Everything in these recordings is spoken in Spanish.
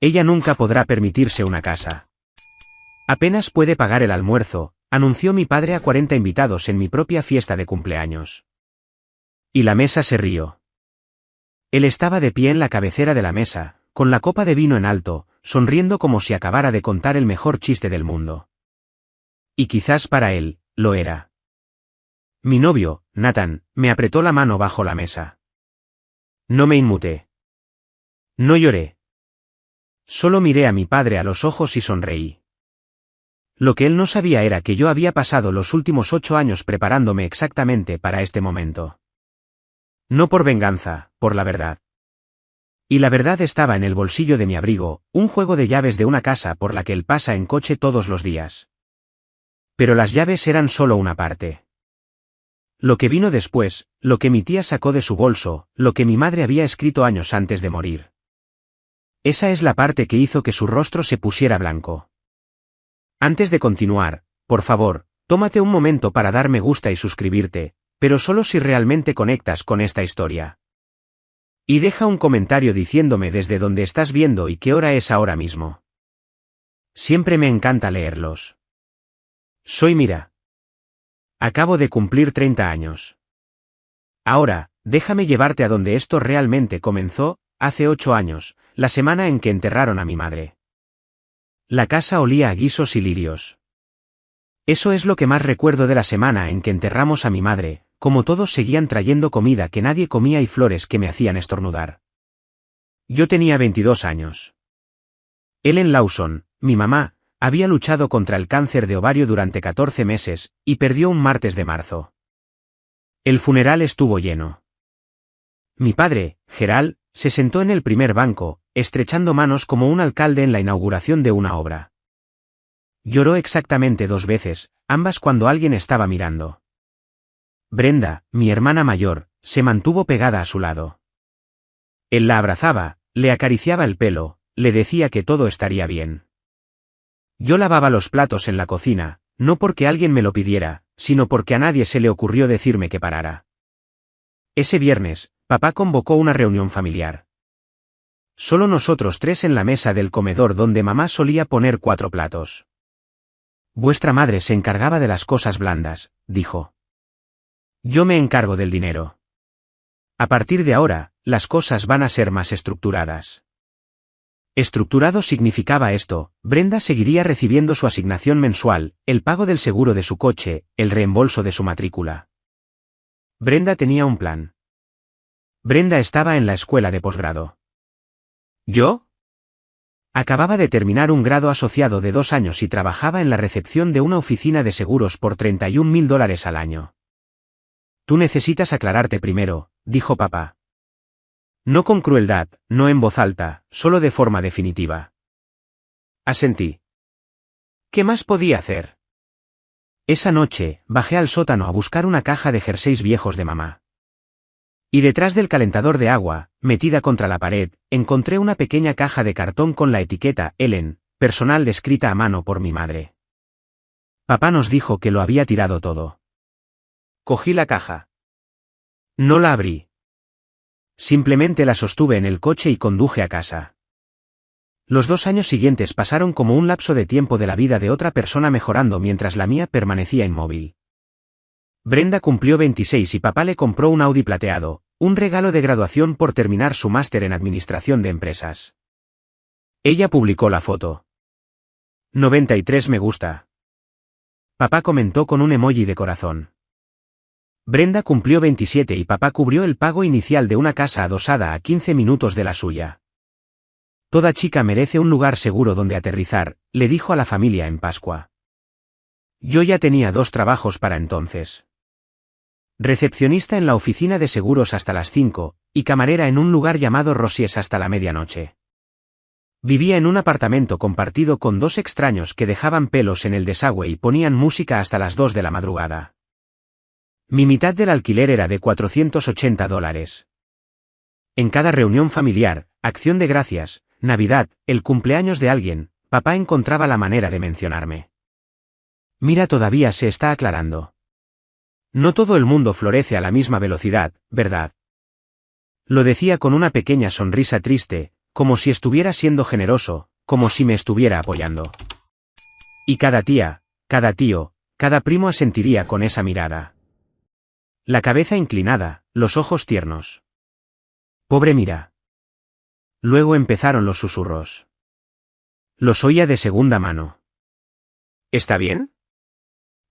Ella nunca podrá permitirse una casa. Apenas puede pagar el almuerzo, anunció mi padre a 40 invitados en mi propia fiesta de cumpleaños. Y la mesa se rió. Él estaba de pie en la cabecera de la mesa, con la copa de vino en alto, sonriendo como si acabara de contar el mejor chiste del mundo. Y quizás para él, lo era. Mi novio, Nathan, me apretó la mano bajo la mesa. No me inmuté. No lloré. Solo miré a mi padre a los ojos y sonreí. Lo que él no sabía era que yo había pasado los últimos 8 años preparándome exactamente para este momento. No por venganza, por la verdad. Y la verdad estaba en el bolsillo de mi abrigo, un juego de llaves de una casa por la que él pasa en coche todos los días. Pero las llaves eran solo una parte. Lo que vino después, lo que mi tía sacó de su bolso, lo que mi madre había escrito años antes de morir. Esa es la parte que hizo que su rostro se pusiera blanco. Antes de continuar, por favor, tómate un momento para dar me gusta y suscribirte, pero solo si realmente conectas con esta historia. Y deja un comentario diciéndome desde dónde estás viendo y qué hora es ahora mismo. Siempre me encanta leerlos. Soy Mira. Acabo de cumplir 30 años. Ahora, déjame llevarte a donde esto realmente comenzó, hace 8 años, la semana en que enterraron a mi madre. La casa olía a guisos y lirios. Eso es lo que más recuerdo de la semana en que enterramos a mi madre, como todos seguían trayendo comida que nadie comía y flores que me hacían estornudar. Yo tenía 22 años. Ellen Lawson, mi mamá, había luchado contra el cáncer de ovario durante 14 meses, y perdió un martes de marzo. El funeral estuvo lleno. Mi padre, Gerald, se sentó en el primer banco, estrechando manos como un alcalde en la inauguración de una obra. Lloró exactamente 2 veces, ambas cuando alguien estaba mirando. Brenda, mi hermana mayor, se mantuvo pegada a su lado. Él la abrazaba, le acariciaba el pelo, le decía que todo estaría bien. Yo lavaba los platos en la cocina, no porque alguien me lo pidiera, sino porque a nadie se le ocurrió decirme que parara. Ese viernes, papá convocó una reunión familiar. Solo nosotros 3 en la mesa del comedor donde mamá solía poner 4 platos. Vuestra madre se encargaba de las cosas blandas, dijo. Yo me encargo del dinero. A partir de ahora, las cosas van a ser más estructuradas. Estructurado significaba esto: Brenda seguiría recibiendo su asignación mensual, el pago del seguro de su coche, el reembolso de su matrícula. Brenda tenía un plan. Brenda estaba en la escuela de posgrado. ¿Yo? Acababa de terminar un grado asociado de 2 años y trabajaba en la recepción de una oficina de seguros por $31,000 al año. Tú necesitas aclararte primero, dijo papá. No con crueldad, no en voz alta, solo de forma definitiva. Asentí. ¿Qué más podía hacer? Esa noche, bajé al sótano a buscar una caja de jerseys viejos de mamá. Y detrás del calentador de agua, metida contra la pared, encontré una pequeña caja de cartón con la etiqueta Ellen, personal escrita a mano por mi madre. Papá nos dijo que lo había tirado todo. Cogí la caja. No la abrí. Simplemente la sostuve en el coche y conduje a casa. Los 2 años siguientes pasaron como un lapso de tiempo de la vida de otra persona mejorando mientras la mía permanecía inmóvil. Brenda cumplió 26 y papá le compró un Audi plateado, un regalo de graduación por terminar su máster en administración de empresas. Ella publicó la foto. 93 me gusta. Papá comentó con un emoji de corazón. Brenda cumplió 27 y papá cubrió el pago inicial de una casa adosada a 15 minutos de la suya. Toda chica merece un lugar seguro donde aterrizar, le dijo a la familia en Pascua. Yo ya tenía 2 trabajos para entonces. Recepcionista en la oficina de seguros hasta las 5, y camarera en un lugar llamado Rosies hasta la medianoche. Vivía en un apartamento compartido con 2 extraños que dejaban pelos en el desagüe y ponían música hasta las 2 de la madrugada. Mi mitad del alquiler era de $480. En cada reunión familiar, acción de gracias, Navidad, el cumpleaños de alguien, papá encontraba la manera de mencionarme. Mira, todavía se está aclarando. No todo el mundo florece a la misma velocidad, ¿verdad? Lo decía con una pequeña sonrisa triste, como si estuviera siendo generoso, como si me estuviera apoyando. Y cada tía, cada tío, cada primo asentiría con esa mirada. La cabeza inclinada, los ojos tiernos. Pobre Mira. Luego empezaron los susurros. Los oía de segunda mano. ¿Está bien?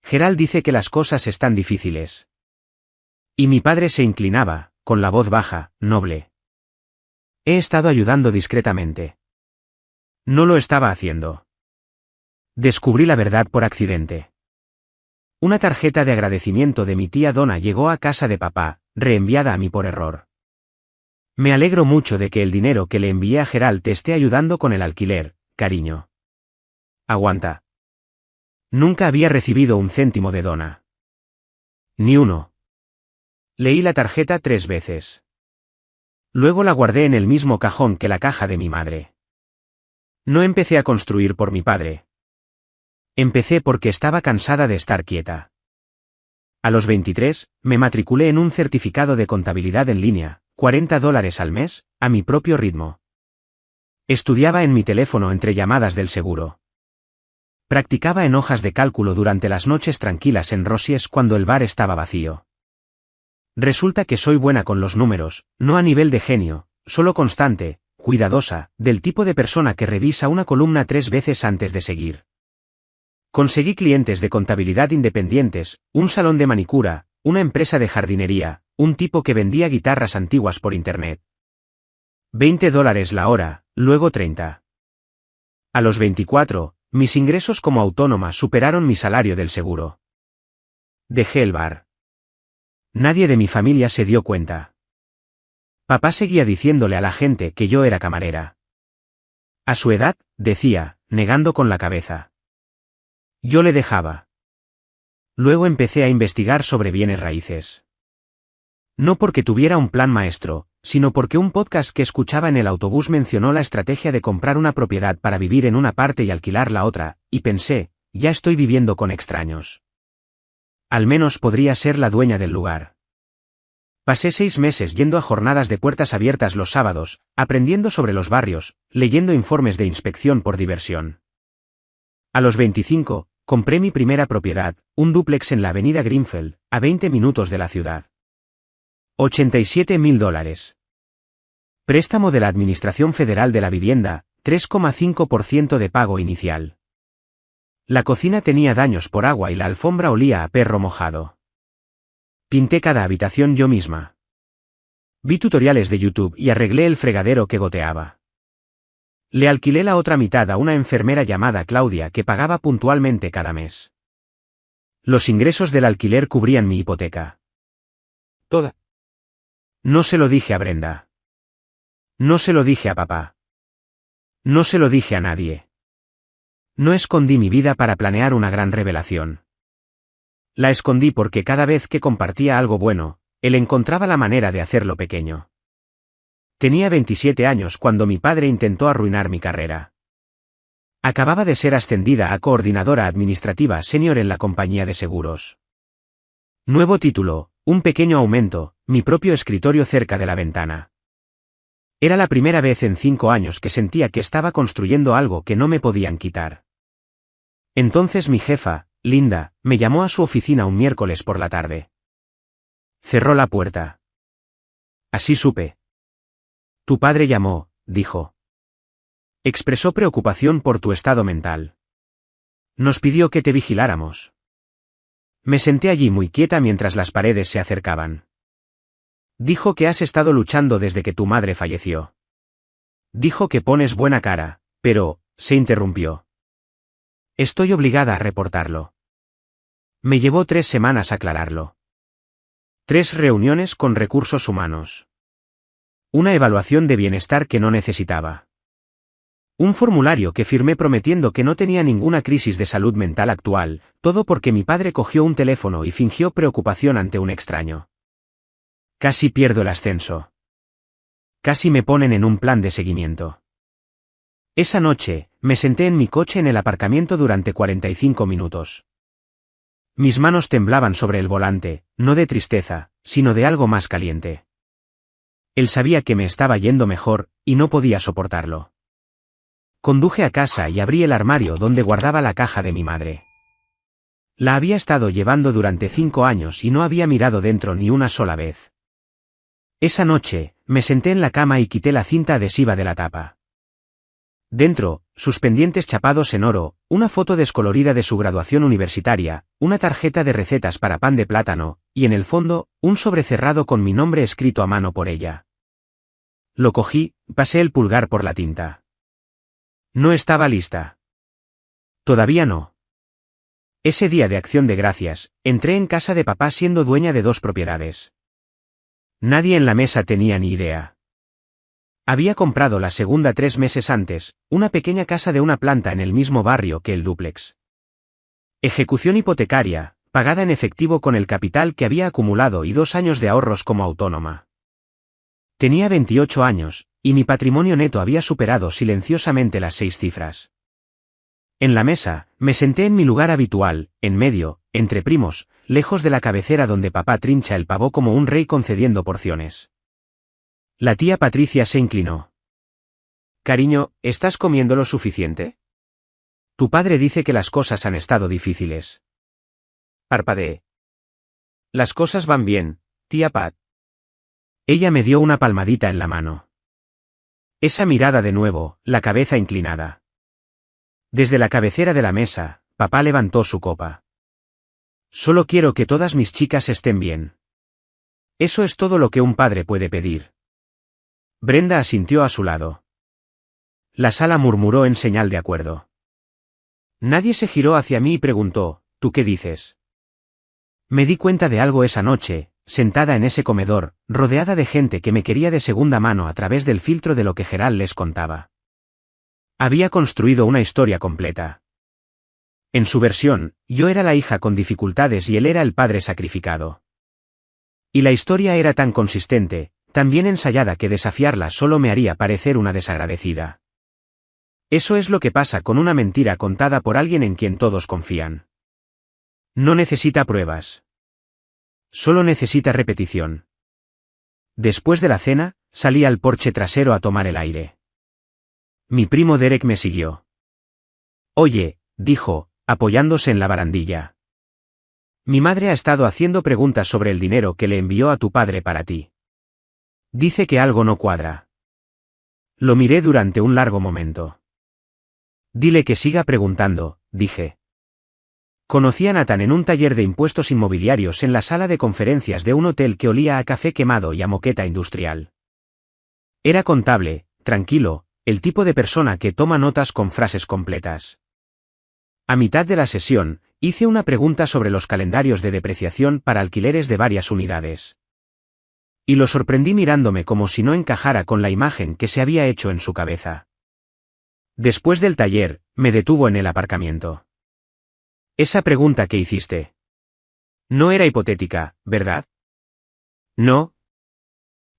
Gerald dice que las cosas están difíciles. Y mi padre se inclinaba, con la voz baja, noble. He estado ayudando discretamente. No lo estaba haciendo. Descubrí la verdad por accidente. Una tarjeta de agradecimiento de mi tía Donna llegó a casa de papá, reenviada a mí por error. Me alegro mucho de que el dinero que le envié a Gerald te esté ayudando con el alquiler, cariño. Aguanta. Nunca había recibido un céntimo de Donna. Ni uno. Leí la tarjeta 3 veces. Luego la guardé en el mismo cajón que la caja de mi madre. No empecé a construir por mi padre. Empecé porque estaba cansada de estar quieta. A los 23, me matriculé en un certificado de contabilidad en línea, $40 al mes, a mi propio ritmo. Estudiaba en mi teléfono entre llamadas del seguro. Practicaba en hojas de cálculo durante las noches tranquilas en Rosies cuando el bar estaba vacío. Resulta que soy buena con los números, no a nivel de genio, solo constante, cuidadosa, del tipo de persona que revisa una columna 3 veces antes de seguir. Conseguí clientes de contabilidad independientes, un salón de manicura, una empresa de jardinería, un tipo que vendía guitarras antiguas por internet. $20 la hora, luego 30. A los 24, mis ingresos como autónoma superaron mi salario del seguro. Dejé el bar. Nadie de mi familia se dio cuenta. Papá seguía diciéndole a la gente que yo era camarera. A su edad, decía, negando con la cabeza. Yo le dejaba. Luego empecé a investigar sobre bienes raíces. No porque tuviera un plan maestro, sino porque un podcast que escuchaba en el autobús mencionó la estrategia de comprar una propiedad para vivir en una parte y alquilar la otra, y pensé, ya estoy viviendo con extraños. Al menos podría ser la dueña del lugar. Pasé 6 meses yendo a jornadas de puertas abiertas los sábados, aprendiendo sobre los barrios, leyendo informes de inspección por diversión. A los 25, compré mi primera propiedad, un dúplex en la avenida Greenfield, a 20 minutos de la ciudad. $87.000. Préstamo de la Administración Federal de la Vivienda, 3,5% de pago inicial. La cocina tenía daños por agua y la alfombra olía a perro mojado. Pinté cada habitación yo misma. Vi tutoriales de YouTube y arreglé el fregadero que goteaba. Le alquilé la otra mitad a una enfermera llamada Claudia que pagaba puntualmente cada mes. Los ingresos del alquiler cubrían mi hipoteca. Toda. No se lo dije a Brenda. No se lo dije a papá. No se lo dije a nadie. No escondí mi vida para planear una gran revelación. La escondí porque cada vez que compartía algo bueno, él encontraba la manera de hacerlo pequeño. Tenía 27 años cuando mi padre intentó arruinar mi carrera. Acababa de ser ascendida a coordinadora administrativa senior en la compañía de seguros. Nuevo título, un pequeño aumento, mi propio escritorio cerca de la ventana. Era la primera vez en 5 años que sentía que estaba construyendo algo que no me podían quitar. Entonces mi jefa, Linda, me llamó a su oficina un miércoles por la tarde. Cerró la puerta. Así supe. Tu padre llamó, dijo. Expresó preocupación por tu estado mental. Nos pidió que te vigiláramos. Me senté allí muy quieta mientras las paredes se acercaban. Dijo que has estado luchando desde que tu madre falleció. Dijo que pones buena cara, pero, se interrumpió. Estoy obligada a reportarlo. Me llevó 3 semanas aclararlo. 3 reuniones con recursos humanos. Una evaluación de bienestar que no necesitaba. Un formulario que firmé prometiendo que no tenía ninguna crisis de salud mental actual, todo porque mi padre cogió un teléfono y fingió preocupación ante un extraño. Casi pierdo el ascenso. Casi me ponen en un plan de seguimiento. Esa noche, me senté en mi coche en el aparcamiento durante 45 minutos. Mis manos temblaban sobre el volante, no de tristeza, sino de algo más caliente. Él sabía que me estaba yendo mejor, y no podía soportarlo. Conduje a casa y abrí el armario donde guardaba la caja de mi madre. La había estado llevando durante 5 años y no había mirado dentro ni una sola vez. Esa noche, me senté en la cama y quité la cinta adhesiva de la tapa. Dentro, sus pendientes chapados en oro, una foto descolorida de su graduación universitaria, una tarjeta de recetas para pan de plátano, y en el fondo, un sobre cerrado con mi nombre escrito a mano por ella. Lo cogí, pasé el pulgar por la tinta. No estaba lista. Todavía no. Ese día de Acción de Gracias, entré en casa de papá siendo dueña de 2 propiedades. Nadie en la mesa tenía ni idea. Había comprado la segunda 3 meses antes, una pequeña casa de una planta en el mismo barrio que el dúplex. Ejecución hipotecaria, pagada en efectivo con el capital que había acumulado y 2 años de ahorros como autónoma. Tenía 28 años, y mi patrimonio neto había superado silenciosamente las 6 cifras. En la mesa, me senté en mi lugar habitual, en medio, entre primos, lejos de la cabecera donde papá trincha el pavo como un rey concediendo porciones. La tía Patricia se inclinó. Cariño, ¿estás comiendo lo suficiente? Tu padre dice que las cosas han estado difíciles. Parpadeé. Las cosas van bien, tía Pat. Ella me dio una palmadita en la mano. Esa mirada de nuevo, la cabeza inclinada. Desde la cabecera de la mesa, papá levantó su copa. Solo quiero que todas mis chicas estén bien. Eso es todo lo que un padre puede pedir. Brenda asintió a su lado. La sala murmuró en señal de acuerdo. Nadie se giró hacia mí y preguntó, ¿tú qué dices? Me di cuenta de algo esa noche, sentada en ese comedor, rodeada de gente que me quería de segunda mano a través del filtro de lo que Gerald les contaba. Había construido una historia completa. En su versión, yo era la hija con dificultades y él era el padre sacrificado. Y la historia era tan consistente, tan bien ensayada que desafiarla solo me haría parecer una desagradecida. Eso es lo que pasa con una mentira contada por alguien en quien todos confían. No necesita pruebas. Solo necesita repetición. Después de la cena, salí al porche trasero a tomar el aire. Mi primo Derek me siguió. Oye, dijo, apoyándose en la barandilla. Mi madre ha estado haciendo preguntas sobre el dinero que le envió a tu padre para ti. Dice que algo no cuadra. Lo miré durante un largo momento. Dile que siga preguntando, dije. Conocí a Nathan en un taller de impuestos inmobiliarios en la sala de conferencias de un hotel que olía a café quemado y a moqueta industrial. Era contable, tranquilo, el tipo de persona que toma notas con frases completas. A mitad de la sesión, hice una pregunta sobre los calendarios de depreciación para alquileres de varias unidades. Y lo sorprendí mirándome como si no encajara con la imagen que se había hecho en su cabeza. Después del taller, me detuvo en el aparcamiento. Esa pregunta que hiciste. No era hipotética, ¿verdad? No.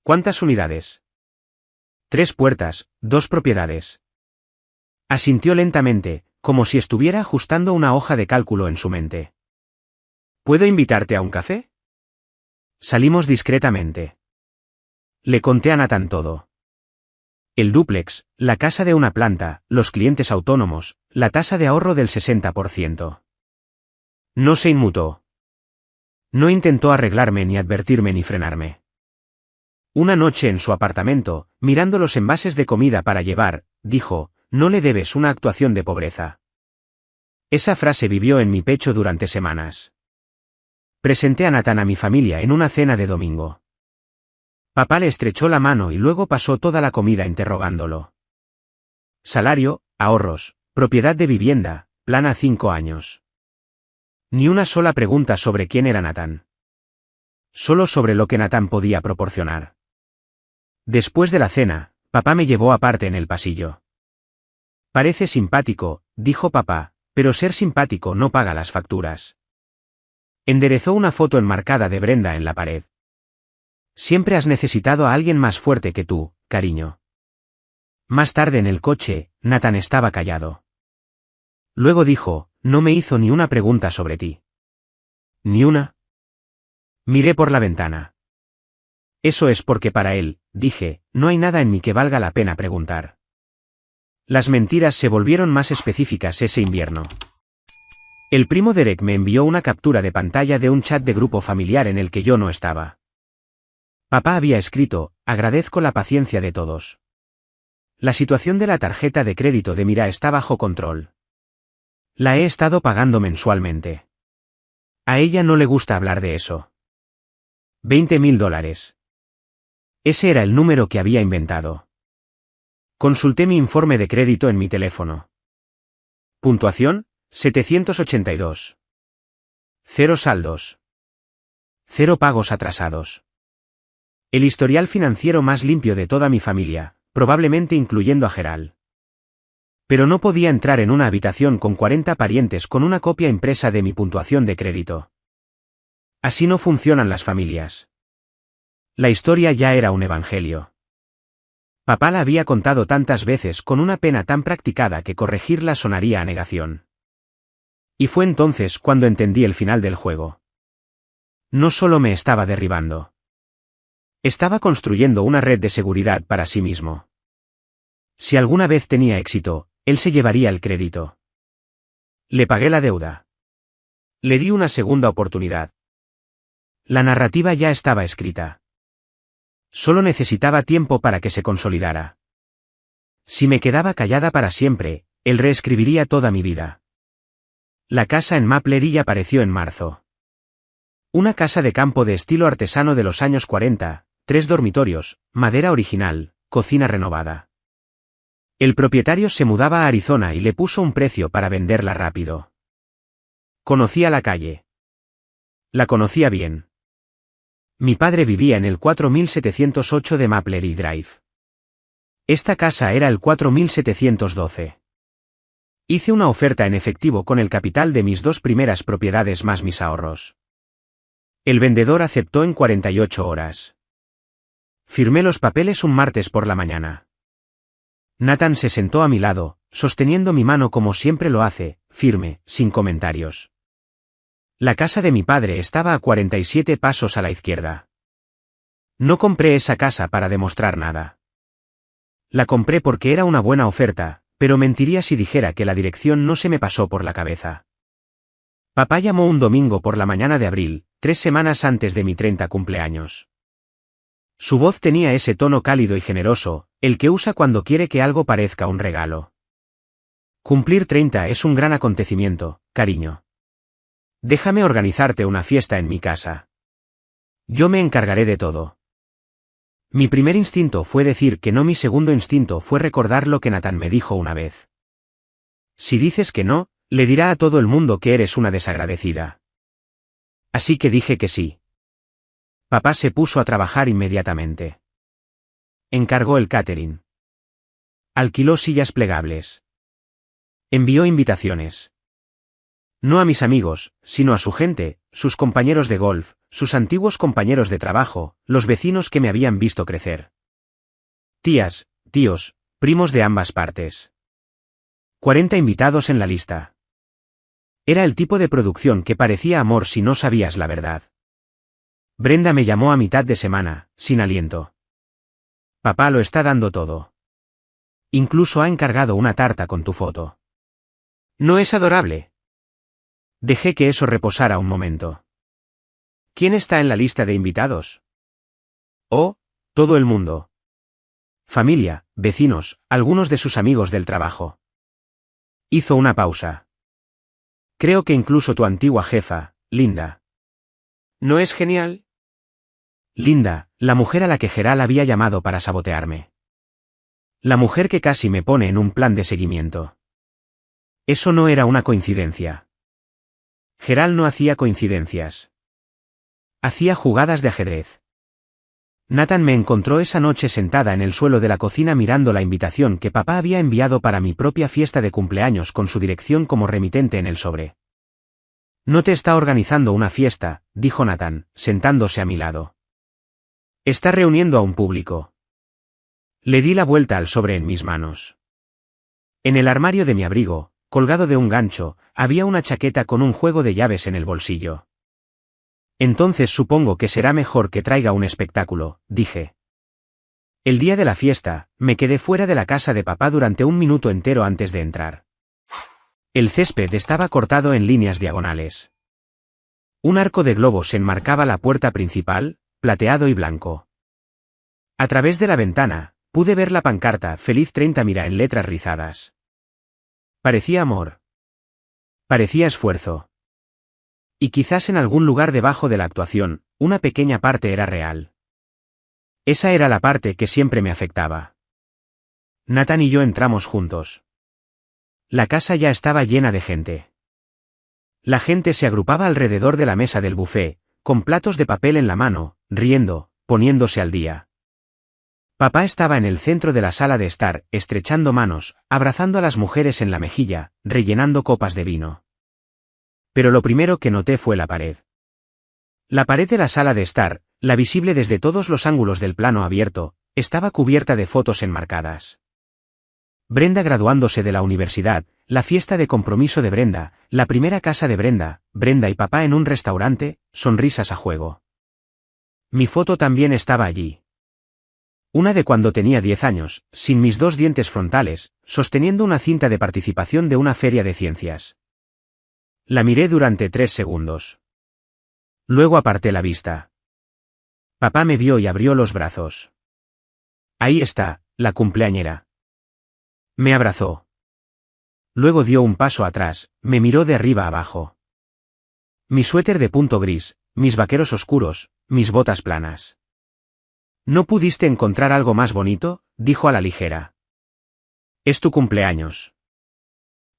¿Cuántas unidades? 3 puertas, 2 propiedades. Asintió lentamente, como si estuviera ajustando una hoja de cálculo en su mente. ¿Puedo invitarte a un café? Salimos discretamente. Le conté a Nathan todo. El dúplex, la casa de una planta, los clientes autónomos, la tasa de ahorro del 60%. No se inmutó. No intentó arreglarme ni advertirme ni frenarme. Una noche en su apartamento, mirando los envases de comida para llevar, dijo, no le debes una actuación de pobreza. Esa frase vivió en mi pecho durante semanas. Presenté a Nathan a mi familia en una cena de domingo. Papá le estrechó la mano y luego pasó toda la comida interrogándolo. Salario, ahorros, propiedad de vivienda, plan a 5 años. Ni una sola pregunta sobre quién era Nathan. Solo sobre lo que Nathan podía proporcionar. Después de la cena, papá me llevó aparte en el pasillo. Parece simpático, dijo papá, pero ser simpático no paga las facturas. Enderezó una foto enmarcada de Brenda en la pared. Siempre has necesitado a alguien más fuerte que tú, cariño. Más tarde en el coche, Nathan estaba callado. Luego dijo, no me hizo ni una pregunta sobre ti. ¿Ni una? Miré por la ventana. Eso es porque para él, dije, no hay nada en mí que valga la pena preguntar. Las mentiras se volvieron más específicas ese invierno. El primo Derek me envió una captura de pantalla de un chat de grupo familiar en el que yo no estaba. Papá había escrito, agradezco la paciencia de todos. La situación de la tarjeta de crédito de Mira está bajo control. La he estado pagando mensualmente. A ella no le gusta hablar de eso. $20.000. Ese era el número que había inventado. Consulté mi informe de crédito en mi teléfono. Puntuación, 782. 0 saldos. 0 pagos atrasados. El historial financiero más limpio de toda mi familia, probablemente incluyendo a Gerald. Pero no podía entrar en una habitación con 40 parientes con una copia impresa de mi puntuación de crédito. Así no funcionan las familias. La historia ya era un evangelio. Papá la había contado tantas veces con una pena tan practicada que corregirla sonaría a negación. Y fue entonces cuando entendí el final del juego. No solo me estaba derribando. Estaba construyendo una red de seguridad para sí mismo. Si alguna vez tenía éxito, él se llevaría el crédito. Le pagué la deuda. Le di una segunda oportunidad. La narrativa ya estaba escrita. Solo necesitaba tiempo para que se consolidara. Si me quedaba callada para siempre, él reescribiría toda mi vida. La casa en Maple Ridge apareció en marzo. Una casa de campo de estilo artesano de los años 40, 3 dormitorios, madera original, cocina renovada. El propietario se mudaba a Arizona y le puso un precio para venderla rápido. Conocía la calle. La conocía bien. Mi padre vivía en el 4708 de Maple Ridge Drive. Esta casa era el 4712. Hice una oferta en efectivo con el capital de mis 2 primeras propiedades más mis ahorros. El vendedor aceptó en 48 horas. Firmé los papeles un martes por la mañana. Nathan se sentó a mi lado, sosteniendo mi mano como siempre lo hace, firme, sin comentarios. La casa de mi padre estaba a 47 pasos a la izquierda. No compré esa casa para demostrar nada. La compré porque era una buena oferta, pero mentiría si dijera que la dirección no se me pasó por la cabeza. Papá llamó un domingo por la mañana de abril, 3 semanas antes de mi 30 cumpleaños. Su voz tenía ese tono cálido y generoso, el que usa cuando quiere que algo parezca un regalo. Cumplir 30 es un gran acontecimiento, cariño. Déjame organizarte una fiesta en mi casa. Yo me encargaré de todo. Mi primer instinto fue decir que no, mi segundo instinto fue recordar lo que Nathan me dijo una vez. Si dices que no, le dirá a todo el mundo que eres una desagradecida. Así que dije que sí. Papá se puso a trabajar inmediatamente. Encargó el catering. Alquiló sillas plegables. Envió invitaciones. No a mis amigos, sino a su gente, sus compañeros de golf, sus antiguos compañeros de trabajo, los vecinos que me habían visto crecer. Tías, tíos, primos de ambas partes. 40 invitados en la lista. Era el tipo de producción que parecía amor si no sabías la verdad. Brenda me llamó a mitad de semana, sin aliento. Papá lo está dando todo. Incluso ha encargado una tarta con tu foto. ¿No es adorable? Dejé que eso reposara un momento. ¿Quién está en la lista de invitados? Oh, todo el mundo. Familia, vecinos, algunos de sus amigos del trabajo. Hizo una pausa. Creo que incluso tu antigua jefa, Linda. ¿No es genial? Linda, la mujer a la que Gerald había llamado para sabotearme. La mujer que casi me pone en un plan de seguimiento. Eso no era una coincidencia. Gerald no hacía coincidencias. Hacía jugadas de ajedrez. Nathan me encontró esa noche sentada en el suelo de la cocina mirando la invitación que papá había enviado para mi propia fiesta de cumpleaños con su dirección como remitente en el sobre. No te está organizando una fiesta, dijo Nathan, sentándose a mi lado. Está reuniendo a un público. Le di la vuelta al sobre en mis manos. En el armario de mi abrigo, colgado de un gancho, había una chaqueta con un juego de llaves en el bolsillo. Entonces supongo que será mejor que traiga un espectáculo, dije. El día de la fiesta, me quedé fuera de la casa de papá durante un minuto entero antes de entrar. El césped estaba cortado en líneas diagonales. Un arco de globos enmarcaba la puerta principal, plateado y blanco. A través de la ventana, pude ver la pancarta Feliz 30 Mira en letras rizadas. Parecía amor. Parecía esfuerzo. Y quizás en algún lugar debajo de la actuación, una pequeña parte era real. Esa era la parte que siempre me afectaba. Nathan y yo entramos juntos. La casa ya estaba llena de gente. La gente se agrupaba alrededor de la mesa del buffet, con platos de papel en la mano, riendo, poniéndose al día. Papá estaba en el centro de la sala de estar, estrechando manos, abrazando a las mujeres en la mejilla, rellenando copas de vino. Pero lo primero que noté fue la pared. La pared de la sala de estar, la visible desde todos los ángulos del plano abierto, estaba cubierta de fotos enmarcadas. Brenda graduándose de la universidad, la fiesta de compromiso de Brenda, la primera casa de Brenda, Brenda y papá en un restaurante, sonrisas a juego. Mi foto también estaba allí. Una de cuando tenía 10 años, sin mis 2 dientes frontales, sosteniendo una cinta de participación de una feria de ciencias. La miré durante 3 segundos. Luego aparté la vista. Papá me vio y abrió los brazos. Ahí está, la cumpleañera. Me abrazó. Luego dio un paso atrás, me miró de arriba abajo. Mi suéter de punto gris, mis vaqueros oscuros, mis botas planas. ¿No pudiste encontrar algo más bonito?, dijo a la ligera. Es tu cumpleaños.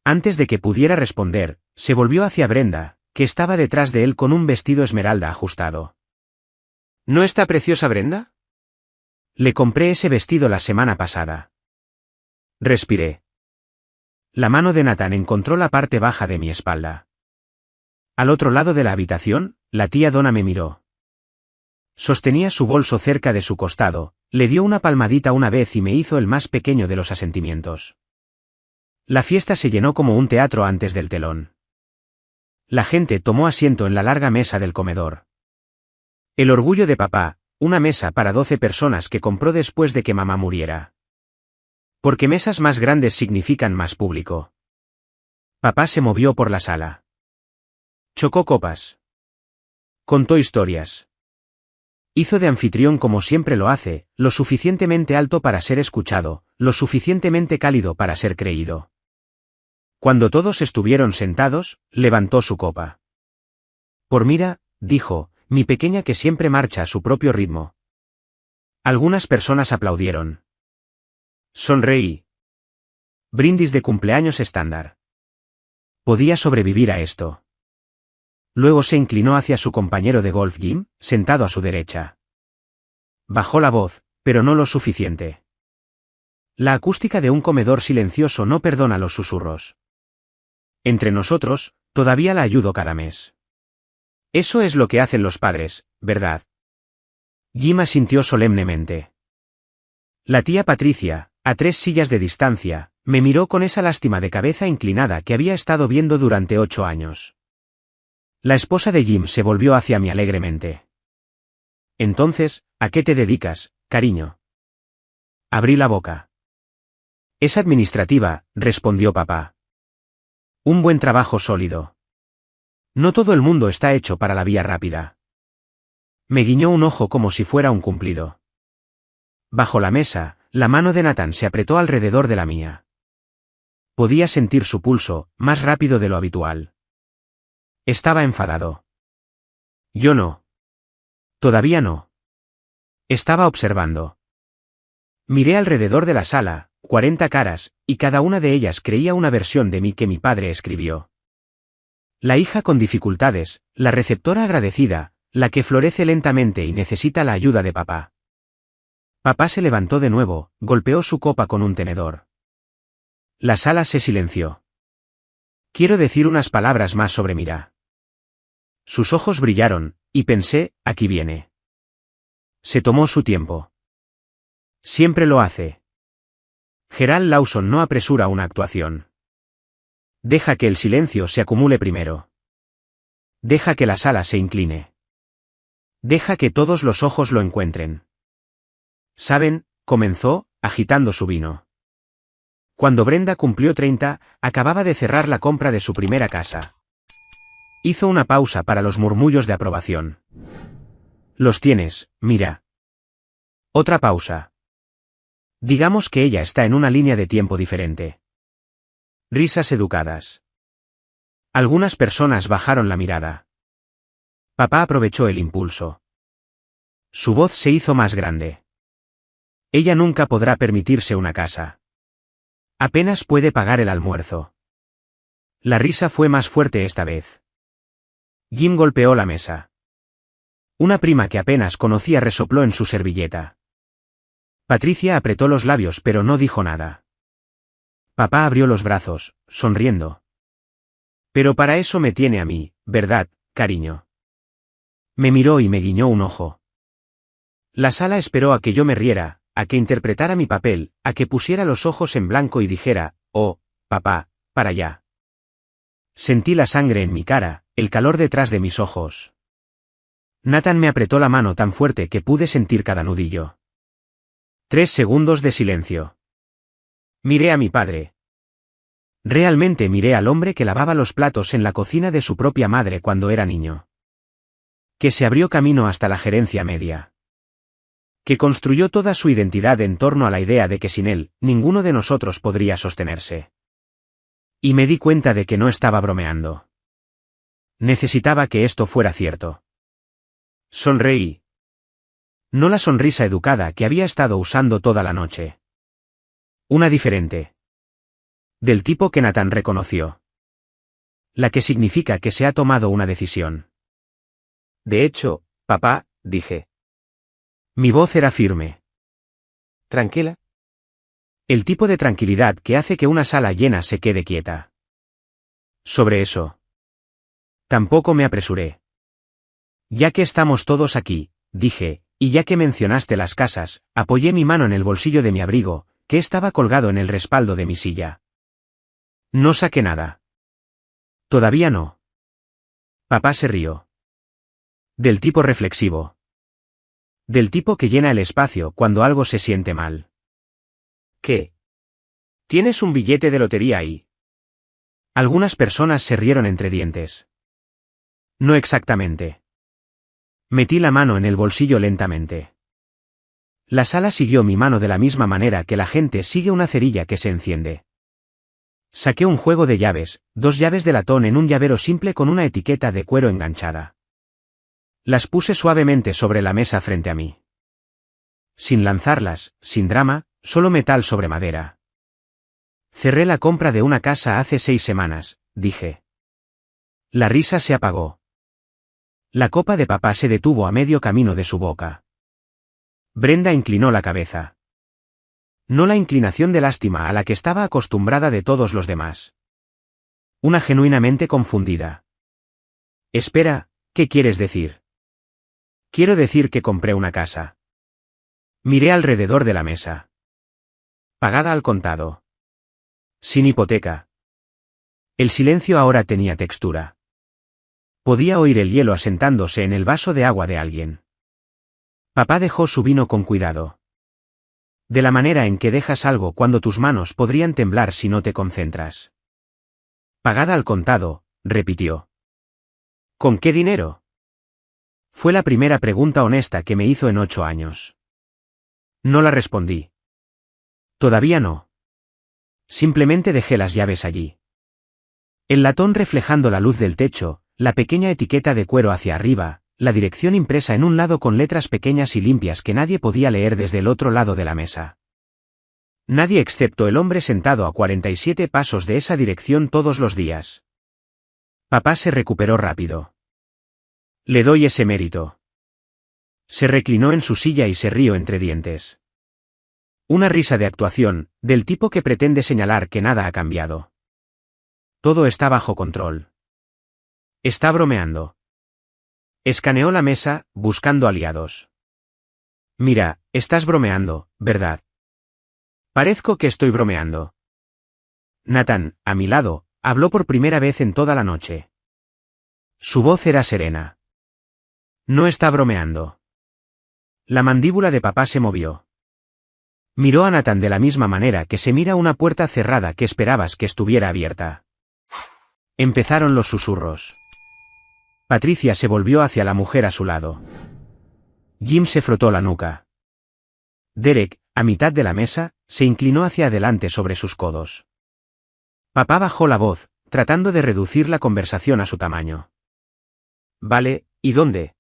Antes de que pudiera responder, se volvió hacia Brenda, que estaba detrás de él con un vestido esmeralda ajustado. ¿No está preciosa Brenda? Le compré ese vestido la semana pasada. Respiré. La mano de Nathan encontró la parte baja de mi espalda. Al otro lado de la habitación, la tía Donna me miró. Sostenía su bolso cerca de su costado, le dio una palmadita una vez y me hizo el más pequeño de los asentimientos. La fiesta se llenó como un teatro antes del telón. La gente tomó asiento en la larga mesa del comedor. El orgullo de papá, una mesa para 12 personas que compró después de que mamá muriera. Porque mesas más grandes significan más público. Papá se movió por la sala. Chocó copas. Contó historias. Hizo de anfitrión como siempre lo hace, lo suficientemente alto para ser escuchado, lo suficientemente cálido para ser creído. Cuando todos estuvieron sentados, levantó su copa. Por Mira, dijo, mi pequeña que siempre marcha a su propio ritmo. Algunas personas aplaudieron. Sonreí. Brindis de cumpleaños estándar. Podía sobrevivir a esto. Luego se inclinó hacia su compañero de golf Jim, sentado a su derecha. Bajó la voz, pero no lo suficiente. La acústica de un comedor silencioso no perdona los susurros. Entre nosotros, todavía la ayudo cada mes. Eso es lo que hacen los padres, ¿verdad? Jim asintió solemnemente. La tía Patricia, a 3 sillas de distancia, me miró con esa lástima de cabeza inclinada que había estado viendo durante 8 años. La esposa de Jim se volvió hacia mí alegremente. Entonces, ¿a qué te dedicas, cariño? Abrí la boca. Es administrativa, respondió papá. Un buen trabajo sólido. No todo el mundo está hecho para la vía rápida. Me guiñó un ojo como si fuera un cumplido. Bajo la mesa, la mano de Nathan se apretó alrededor de la mía. Podía sentir su pulso, más rápido de lo habitual. Estaba enfadado. Yo no. Todavía no. Estaba observando. Miré alrededor de la sala, 40 caras, y cada una de ellas creía una versión de mí que mi padre escribió. La hija con dificultades, la receptora agradecida, la que florece lentamente y necesita la ayuda de papá. Papá se levantó de nuevo, golpeó su copa con un tenedor. La sala se silenció. Quiero decir unas palabras más sobre Mira. Sus ojos brillaron, y pensé, aquí viene. Se tomó su tiempo. Siempre lo hace. Gerald Lawson no apresura una actuación. Deja que el silencio se acumule primero. Deja que la sala se incline. Deja que todos los ojos lo encuentren. Saben, comenzó, agitando su vino. Cuando Brenda cumplió 30, acababa de cerrar la compra de su primera casa. Hizo una pausa para los murmullos de aprobación. Los tienes, mira. Otra pausa. Digamos que ella está en una línea de tiempo diferente. Risas educadas. Algunas personas bajaron la mirada. Papá aprovechó el impulso. Su voz se hizo más grande. Ella nunca podrá permitirse una casa. Apenas puede pagar el almuerzo. La risa fue más fuerte esta vez. Jim golpeó la mesa. Una prima que apenas conocía resopló en su servilleta. Patricia apretó los labios pero no dijo nada. Papá abrió los brazos, sonriendo. Pero para eso me tiene a mí, ¿verdad, cariño? Me miró y me guiñó un ojo. La sala esperó a que yo me riera, a que interpretara mi papel, a que pusiera los ojos en blanco y dijera, oh, papá, para allá. Sentí la sangre en mi cara, el calor detrás de mis ojos. Nathan me apretó la mano tan fuerte que pude sentir cada nudillo. 3 segundos de silencio. Miré a mi padre. Realmente miré al hombre que lavaba los platos en la cocina de su propia madre cuando era niño. Que se abrió camino hasta la gerencia media. Que construyó toda su identidad en torno a la idea de que sin él, ninguno de nosotros podría sostenerse. Y me di cuenta de que no estaba bromeando. Necesitaba que esto fuera cierto. Sonreí. No la sonrisa educada que había estado usando toda la noche. Una diferente. Del tipo que Nathan reconoció. La que significa que se ha tomado una decisión. De hecho, papá, dije. Mi voz era firme. ¿Tranquila? El tipo de tranquilidad que hace que una sala llena se quede quieta. Sobre eso. Tampoco me apresuré. Ya que estamos todos aquí, dije, y ya que mencionaste las casas, apoyé mi mano en el bolsillo de mi abrigo, que estaba colgado en el respaldo de mi silla. No saqué nada. Todavía no. Papá se rió. Del tipo reflexivo. Del tipo que llena el espacio cuando algo se siente mal. ¿Qué? ¿Tienes un billete de lotería ahí? Algunas personas se rieron entre dientes. No exactamente. Metí la mano en el bolsillo lentamente. La sala siguió mi mano de la misma manera que la gente sigue una cerilla que se enciende. Saqué un juego de llaves, 2 llaves de latón en un llavero simple con una etiqueta de cuero enganchada. Las puse suavemente sobre la mesa frente a mí. Sin lanzarlas, sin drama, solo metal sobre madera. Cerré la compra de una casa hace 6 semanas, dije. La risa se apagó. La copa de papá se detuvo a medio camino de su boca. Brenda inclinó la cabeza. No la inclinación de lástima a la que estaba acostumbrada de todos los demás. Una genuinamente confundida. Espera, ¿qué quieres decir? Quiero decir que compré una casa. Miré alrededor de la mesa. Pagada al contado. Sin hipoteca. El silencio ahora tenía textura. Podía oír el hielo asentándose en el vaso de agua de alguien. Papá dejó su vino con cuidado. De la manera en que dejas algo cuando tus manos podrían temblar si no te concentras. Pagada al contado, repitió. ¿Con qué dinero? Fue la primera pregunta honesta que me hizo en 8 años. No la respondí. Todavía no. Simplemente dejé las llaves allí. El latón reflejando la luz del techo, la pequeña etiqueta de cuero hacia arriba, la dirección impresa en un lado con letras pequeñas y limpias que nadie podía leer desde el otro lado de la mesa. Nadie excepto el hombre sentado a 47 pasos de esa dirección todos los días. Papá se recuperó rápido. Le doy ese mérito. Se reclinó en su silla y se rió entre dientes. Una risa de actuación, del tipo que pretende señalar que nada ha cambiado. Todo está bajo control. Está bromeando. Escaneó la mesa, buscando aliados. Mira, estás bromeando, ¿verdad? Parezco que estoy bromeando. Nathan, a mi lado, habló por primera vez en toda la noche. Su voz era serena. No está bromeando. La mandíbula de papá se movió. Miró a Nathan de la misma manera que se mira una puerta cerrada que esperabas que estuviera abierta. Empezaron los susurros. Patricia se volvió hacia la mujer a su lado. Jim se frotó la nuca. Derek, a mitad de la mesa, se inclinó hacia adelante sobre sus codos. Papá bajó la voz, tratando de reducir la conversación a su tamaño. Vale, ¿y dónde?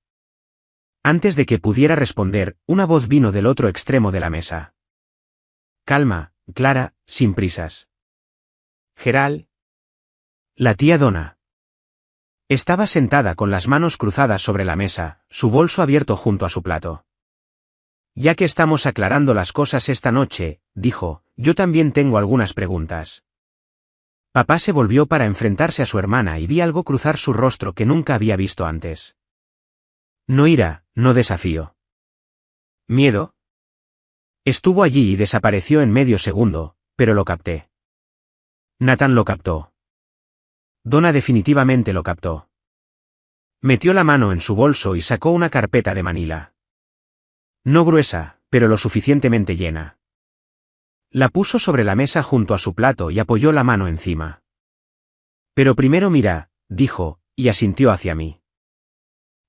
Antes de que pudiera responder, una voz vino del otro extremo de la mesa. Calma, Clara, sin prisas. Gerald. La tía Donna. Estaba sentada con las manos cruzadas sobre la mesa, su bolso abierto junto a su plato. Ya que estamos aclarando las cosas esta noche, dijo, yo también tengo algunas preguntas. Papá se volvió para enfrentarse a su hermana y vi algo cruzar su rostro que nunca había visto antes. No ira, no desafío. ¿Miedo? Estuvo allí y desapareció en medio segundo, pero lo capté. Nathan lo captó. Donna definitivamente lo captó. Metió la mano en su bolso y sacó una carpeta de manila. No gruesa, pero lo suficientemente llena. La puso sobre la mesa junto a su plato y apoyó la mano encima. Pero primero mira, dijo, y asintió hacia mí.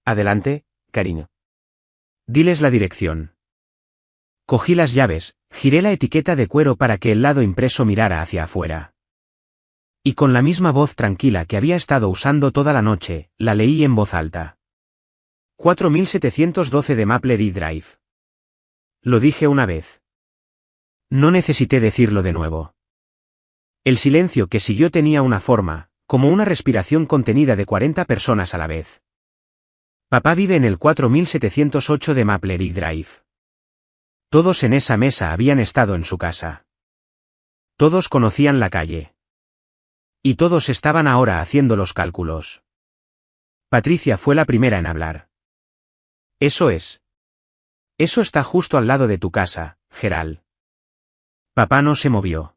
Adelante, cariño. Diles la dirección. Cogí las llaves, giré la etiqueta de cuero para que el lado impreso mirara hacia afuera. Y con la misma voz tranquila que había estado usando toda la noche, la leí en voz alta. 4712 de Maple Ridge Drive. Lo dije una vez. No necesité decirlo de nuevo. El silencio que siguió tenía una forma, como una respiración contenida de 40 personas a la vez. Papá vive en el 4708 de Maple Ridge Drive. Todos en esa mesa habían estado en su casa. Todos conocían la calle. Y todos estaban ahora haciendo los cálculos. Patricia fue la primera en hablar. Eso es. Eso está justo al lado de tu casa, Gerald. Papá no se movió.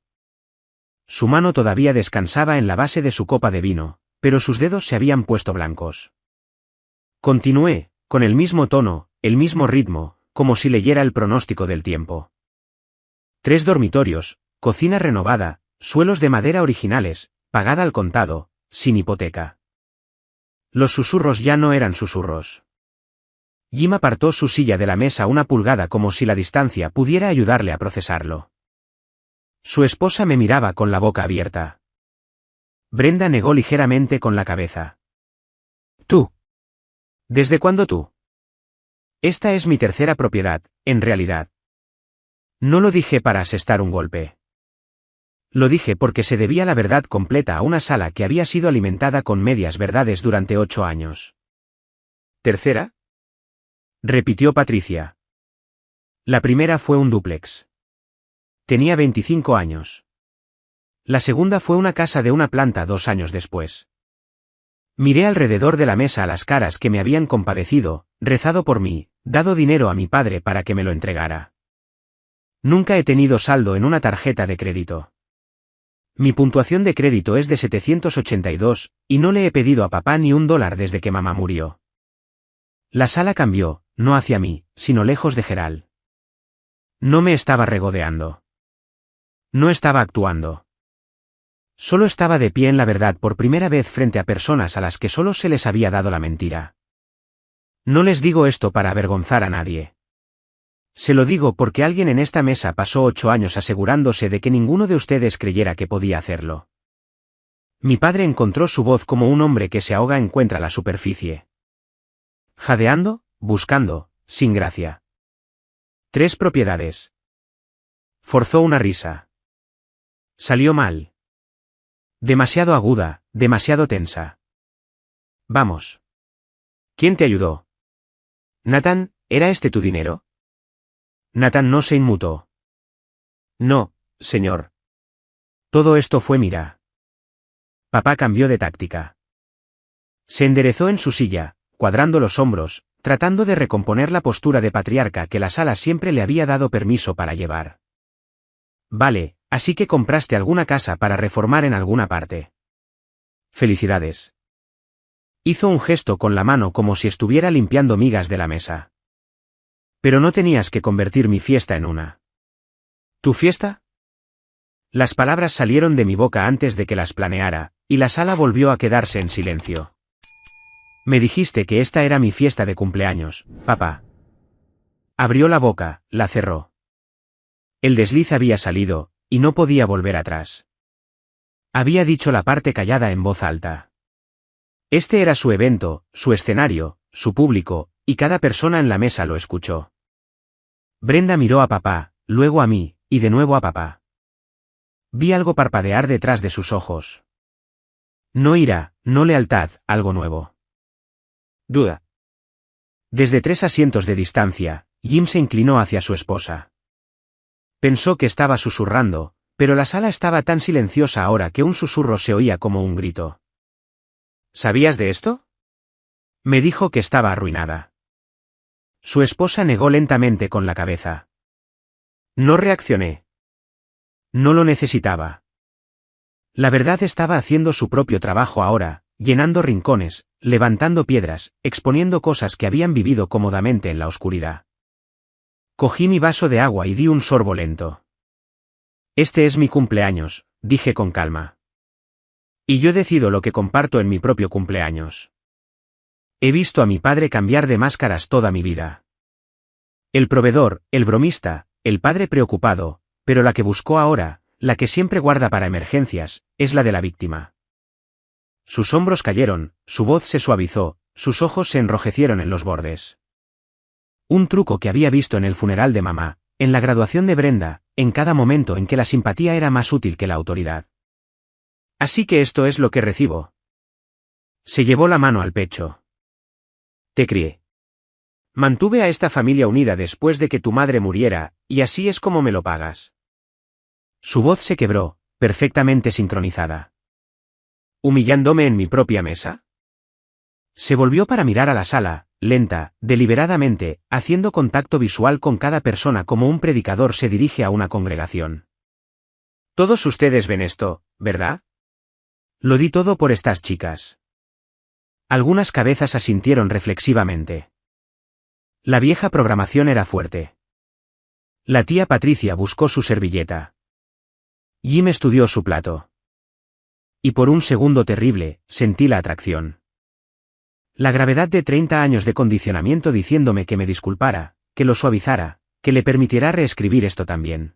Su mano todavía descansaba en la base de su copa de vino, pero sus dedos se habían puesto blancos. Continué, con el mismo tono, el mismo ritmo, como si leyera el pronóstico del tiempo. 3 dormitorios, cocina renovada, suelos de madera originales, pagada al contado, sin hipoteca. Los susurros ya no eran susurros. Jim apartó su silla de la mesa una pulgada como si la distancia pudiera ayudarle a procesarlo. Su esposa me miraba con la boca abierta. Brenda negó ligeramente con la cabeza. ¿Tú? ¿Desde cuándo tú? Esta es mi tercera propiedad, en realidad. No lo dije para asestar un golpe. Lo dije porque se debía la verdad completa a una sala que había sido alimentada con medias verdades durante 8 años. ¿Tercera? Repitió Patricia. La primera fue un dúplex. Tenía 25 años. La segunda fue una casa de una planta 2 años después. Miré alrededor de la mesa a las caras que me habían compadecido, rezado por mí, dado dinero a mi padre para que me lo entregara. Nunca he tenido saldo en una tarjeta de crédito. Mi puntuación de crédito es de 782, y no le he pedido a papá ni $1 desde que mamá murió. La sala cambió, no hacia mí, sino lejos de Gerald. No me estaba regodeando. No estaba actuando. Solo estaba de pie en la verdad por primera vez frente a personas a las que solo se les había dado la mentira. No les digo esto para avergonzar a nadie. Se lo digo porque alguien en esta mesa pasó 8 años asegurándose de que ninguno de ustedes creyera que podía hacerlo. Mi padre encontró su voz como un hombre que se ahoga encuentra la superficie. Jadeando, buscando, sin gracia. 3 propiedades. Forzó una risa. Salió mal. Demasiado aguda, demasiado tensa. Vamos. ¿Quién te ayudó? Nathan, ¿era este tu dinero? Nathan no se inmutó. No, señor. Todo esto fue mira. Papá cambió de táctica. Se enderezó en su silla, cuadrando los hombros, tratando de recomponer la postura de patriarca que la sala siempre le había dado permiso para llevar. Vale, así que compraste alguna casa para reformar en alguna parte. Felicidades. Hizo un gesto con la mano como si estuviera limpiando migas de la mesa. Pero no tenías que convertir mi fiesta en una. ¿Tu fiesta? Las palabras salieron de mi boca antes de que las planeara, y la sala volvió a quedarse en silencio. Me dijiste que esta era mi fiesta de cumpleaños, papá. Abrió la boca, la cerró. El desliz había salido, y no podía volver atrás. Había dicho la parte callada en voz alta. Este era su evento, su escenario, su público, y cada persona en la mesa lo escuchó. Brenda miró a papá, luego a mí, y de nuevo a papá. Vi algo parpadear detrás de sus ojos. No ira, no lealtad, algo nuevo. Duda. Desde 3 asientos de distancia, Jim se inclinó hacia su esposa. Pensó que estaba susurrando, pero la sala estaba tan silenciosa ahora que un susurro se oía como un grito. ¿Sabías de esto? Me dijo que estaba arruinada. Su esposa negó lentamente con la cabeza. No reaccioné. No lo necesitaba. La verdad estaba haciendo su propio trabajo ahora, llenando rincones, levantando piedras, exponiendo cosas que habían vivido cómodamente en la oscuridad. Cogí mi vaso de agua y di un sorbo lento. Este es mi cumpleaños, dije con calma. Y yo decido lo que comparto en mi propio cumpleaños. He visto a mi padre cambiar de máscaras toda mi vida. El proveedor, el bromista, el padre preocupado, pero la que buscó ahora, la que siempre guarda para emergencias, es la de la víctima. Sus hombros cayeron, su voz se suavizó, sus ojos se enrojecieron en los bordes. Un truco que había visto en el funeral de mamá, en la graduación de Brenda, en cada momento en que la simpatía era más útil que la autoridad. Así que esto es lo que recibo. Se llevó la mano al pecho. Te crié. Mantuve a esta familia unida después de que tu madre muriera, y así es como me lo pagas. Su voz se quebró, perfectamente sincronizada. ¿Humillándome en mi propia mesa? Se volvió para mirar a la sala, lenta, deliberadamente, haciendo contacto visual con cada persona como un predicador se dirige a una congregación. Todos ustedes ven esto, ¿verdad? Lo di todo por estas chicas. Algunas cabezas asintieron reflexivamente. La vieja programación era fuerte. La tía Patricia buscó su servilleta. Jim estudió su plato. Y por un segundo terrible, sentí la atracción. La gravedad de 30 años de condicionamiento diciéndome que me disculpara, que lo suavizara, que le permitiera reescribir esto también.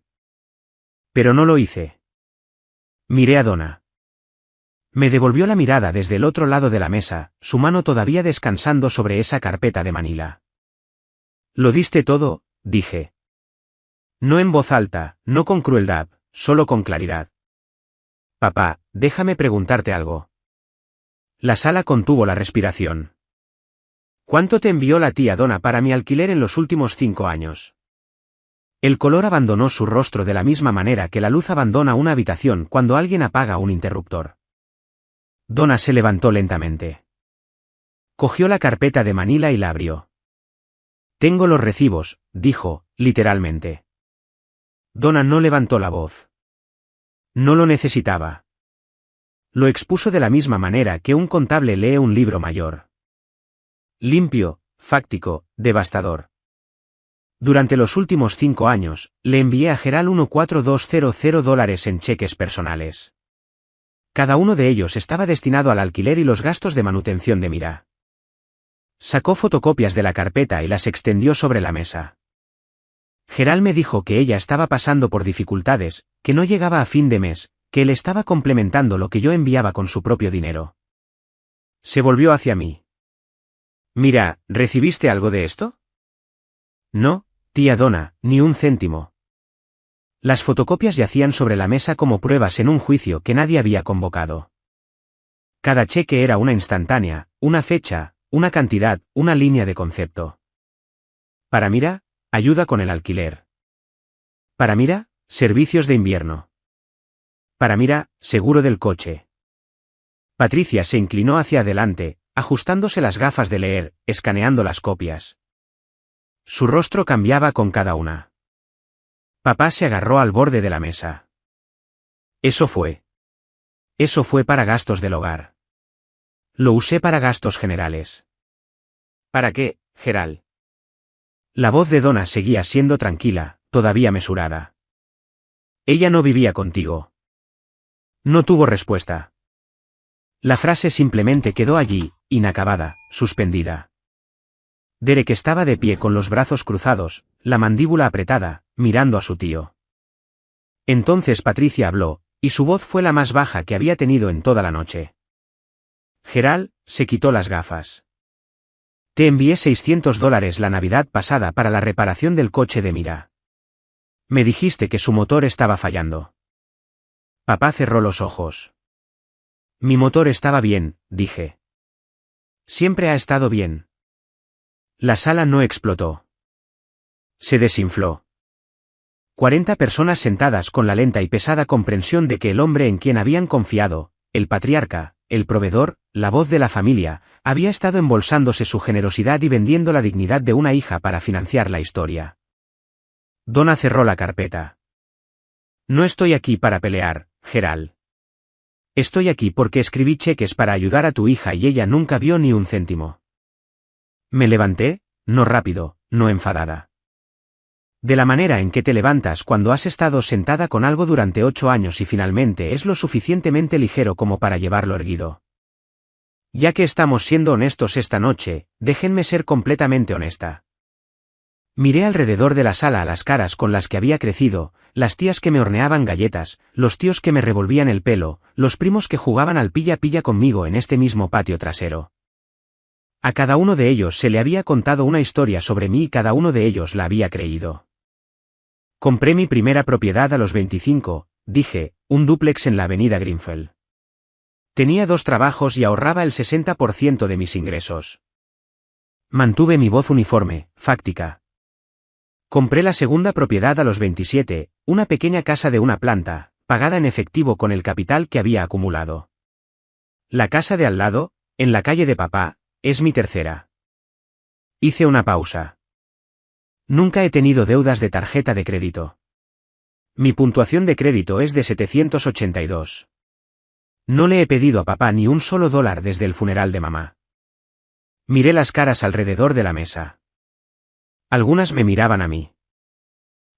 Pero no lo hice. Miré a Donna. Me devolvió la mirada desde el otro lado de la mesa, su mano todavía descansando sobre esa carpeta de Manila. Lo diste todo, dije. No en voz alta, no con crueldad, solo con claridad. Papá, déjame preguntarte algo. La sala contuvo la respiración. ¿Cuánto te envió la tía Donna para mi alquiler en los últimos 5 años? El color abandonó su rostro de la misma manera que la luz abandona una habitación cuando alguien apaga un interruptor. Donna se levantó lentamente. Cogió la carpeta de Manila y la abrió. Tengo los recibos, dijo, literalmente. Donna no levantó la voz. No lo necesitaba. Lo expuso de la misma manera que un contable lee un libro mayor. Limpio, fáctico, devastador. Durante los últimos 5 años, le envié a Gerald $14200 en cheques personales. Cada uno de ellos estaba destinado al alquiler y los gastos de manutención de Mira. Sacó fotocopias de la carpeta y las extendió sobre la mesa. Gerald me dijo que ella estaba pasando por dificultades, que no llegaba a fin de mes, que él estaba complementando lo que yo enviaba con su propio dinero. Se volvió hacia mí. Mira, ¿recibiste algo de esto? No, tía Donna, ni un céntimo. Las fotocopias yacían sobre la mesa como pruebas en un juicio que nadie había convocado. Cada cheque era una instantánea, una fecha, una cantidad, una línea de concepto. Para Mira, ayuda con el alquiler. Para Mira, servicios de invierno. Para Mira, seguro del coche. Patricia se inclinó hacia adelante, ajustándose las gafas de leer, escaneando las copias. Su rostro cambiaba con cada una. Papá se agarró al borde de la mesa. Eso fue. Eso fue para gastos del hogar. Lo usé para gastos generales. ¿Para qué, Gerald? La voz de Donna seguía siendo tranquila, todavía mesurada. Ella no vivía contigo. No tuvo respuesta. La frase simplemente quedó allí, inacabada, suspendida. Derek estaba de pie con los brazos cruzados, la mandíbula apretada, mirando a su tío. Entonces Patricia habló, y su voz fue la más baja que había tenido en toda la noche. Gerald se quitó las gafas. Te envié $600 la Navidad pasada para la reparación del coche de Mira. Me dijiste que su motor estaba fallando. Papá cerró los ojos. Mi motor estaba bien, dije. Siempre ha estado bien. La sala no explotó. Se desinfló. 40 personas sentadas con la lenta y pesada comprensión de que el hombre en quien habían confiado, el patriarca, el proveedor, la voz de la familia, había estado embolsándose su generosidad y vendiendo la dignidad de una hija para financiar la historia. Donna cerró la carpeta. No estoy aquí para pelear, Gerald. Estoy aquí porque escribí cheques para ayudar a tu hija y ella nunca vio ni un céntimo. Me levanté, no rápido, no enfadada. De la manera en que te levantas cuando has estado sentada con algo durante 8 años y finalmente es lo suficientemente ligero como para llevarlo erguido. Ya que estamos siendo honestos esta noche, déjenme ser completamente honesta. Miré alrededor de la sala a las caras con las que había crecido, las tías que me horneaban galletas, los tíos que me revolvían el pelo, los primos que jugaban al pilla-pilla conmigo en este mismo patio trasero. A cada uno de ellos se le había contado una historia sobre mí y cada uno de ellos la había creído. Compré mi primera propiedad a los 25, dije, un dúplex en la avenida Greenfield. Tenía 2 trabajos y ahorraba el 60% de mis ingresos. Mantuve mi voz uniforme, fáctica. Compré la segunda propiedad a los 27, una pequeña casa de una planta, pagada en efectivo con el capital que había acumulado. La casa de al lado, en la calle de papá, es mi tercera. Hice una pausa. Nunca he tenido deudas de tarjeta de crédito. Mi puntuación de crédito es de 782. No le he pedido a papá ni un solo dólar desde el funeral de mamá. Miré las caras alrededor de la mesa. Algunas me miraban a mí.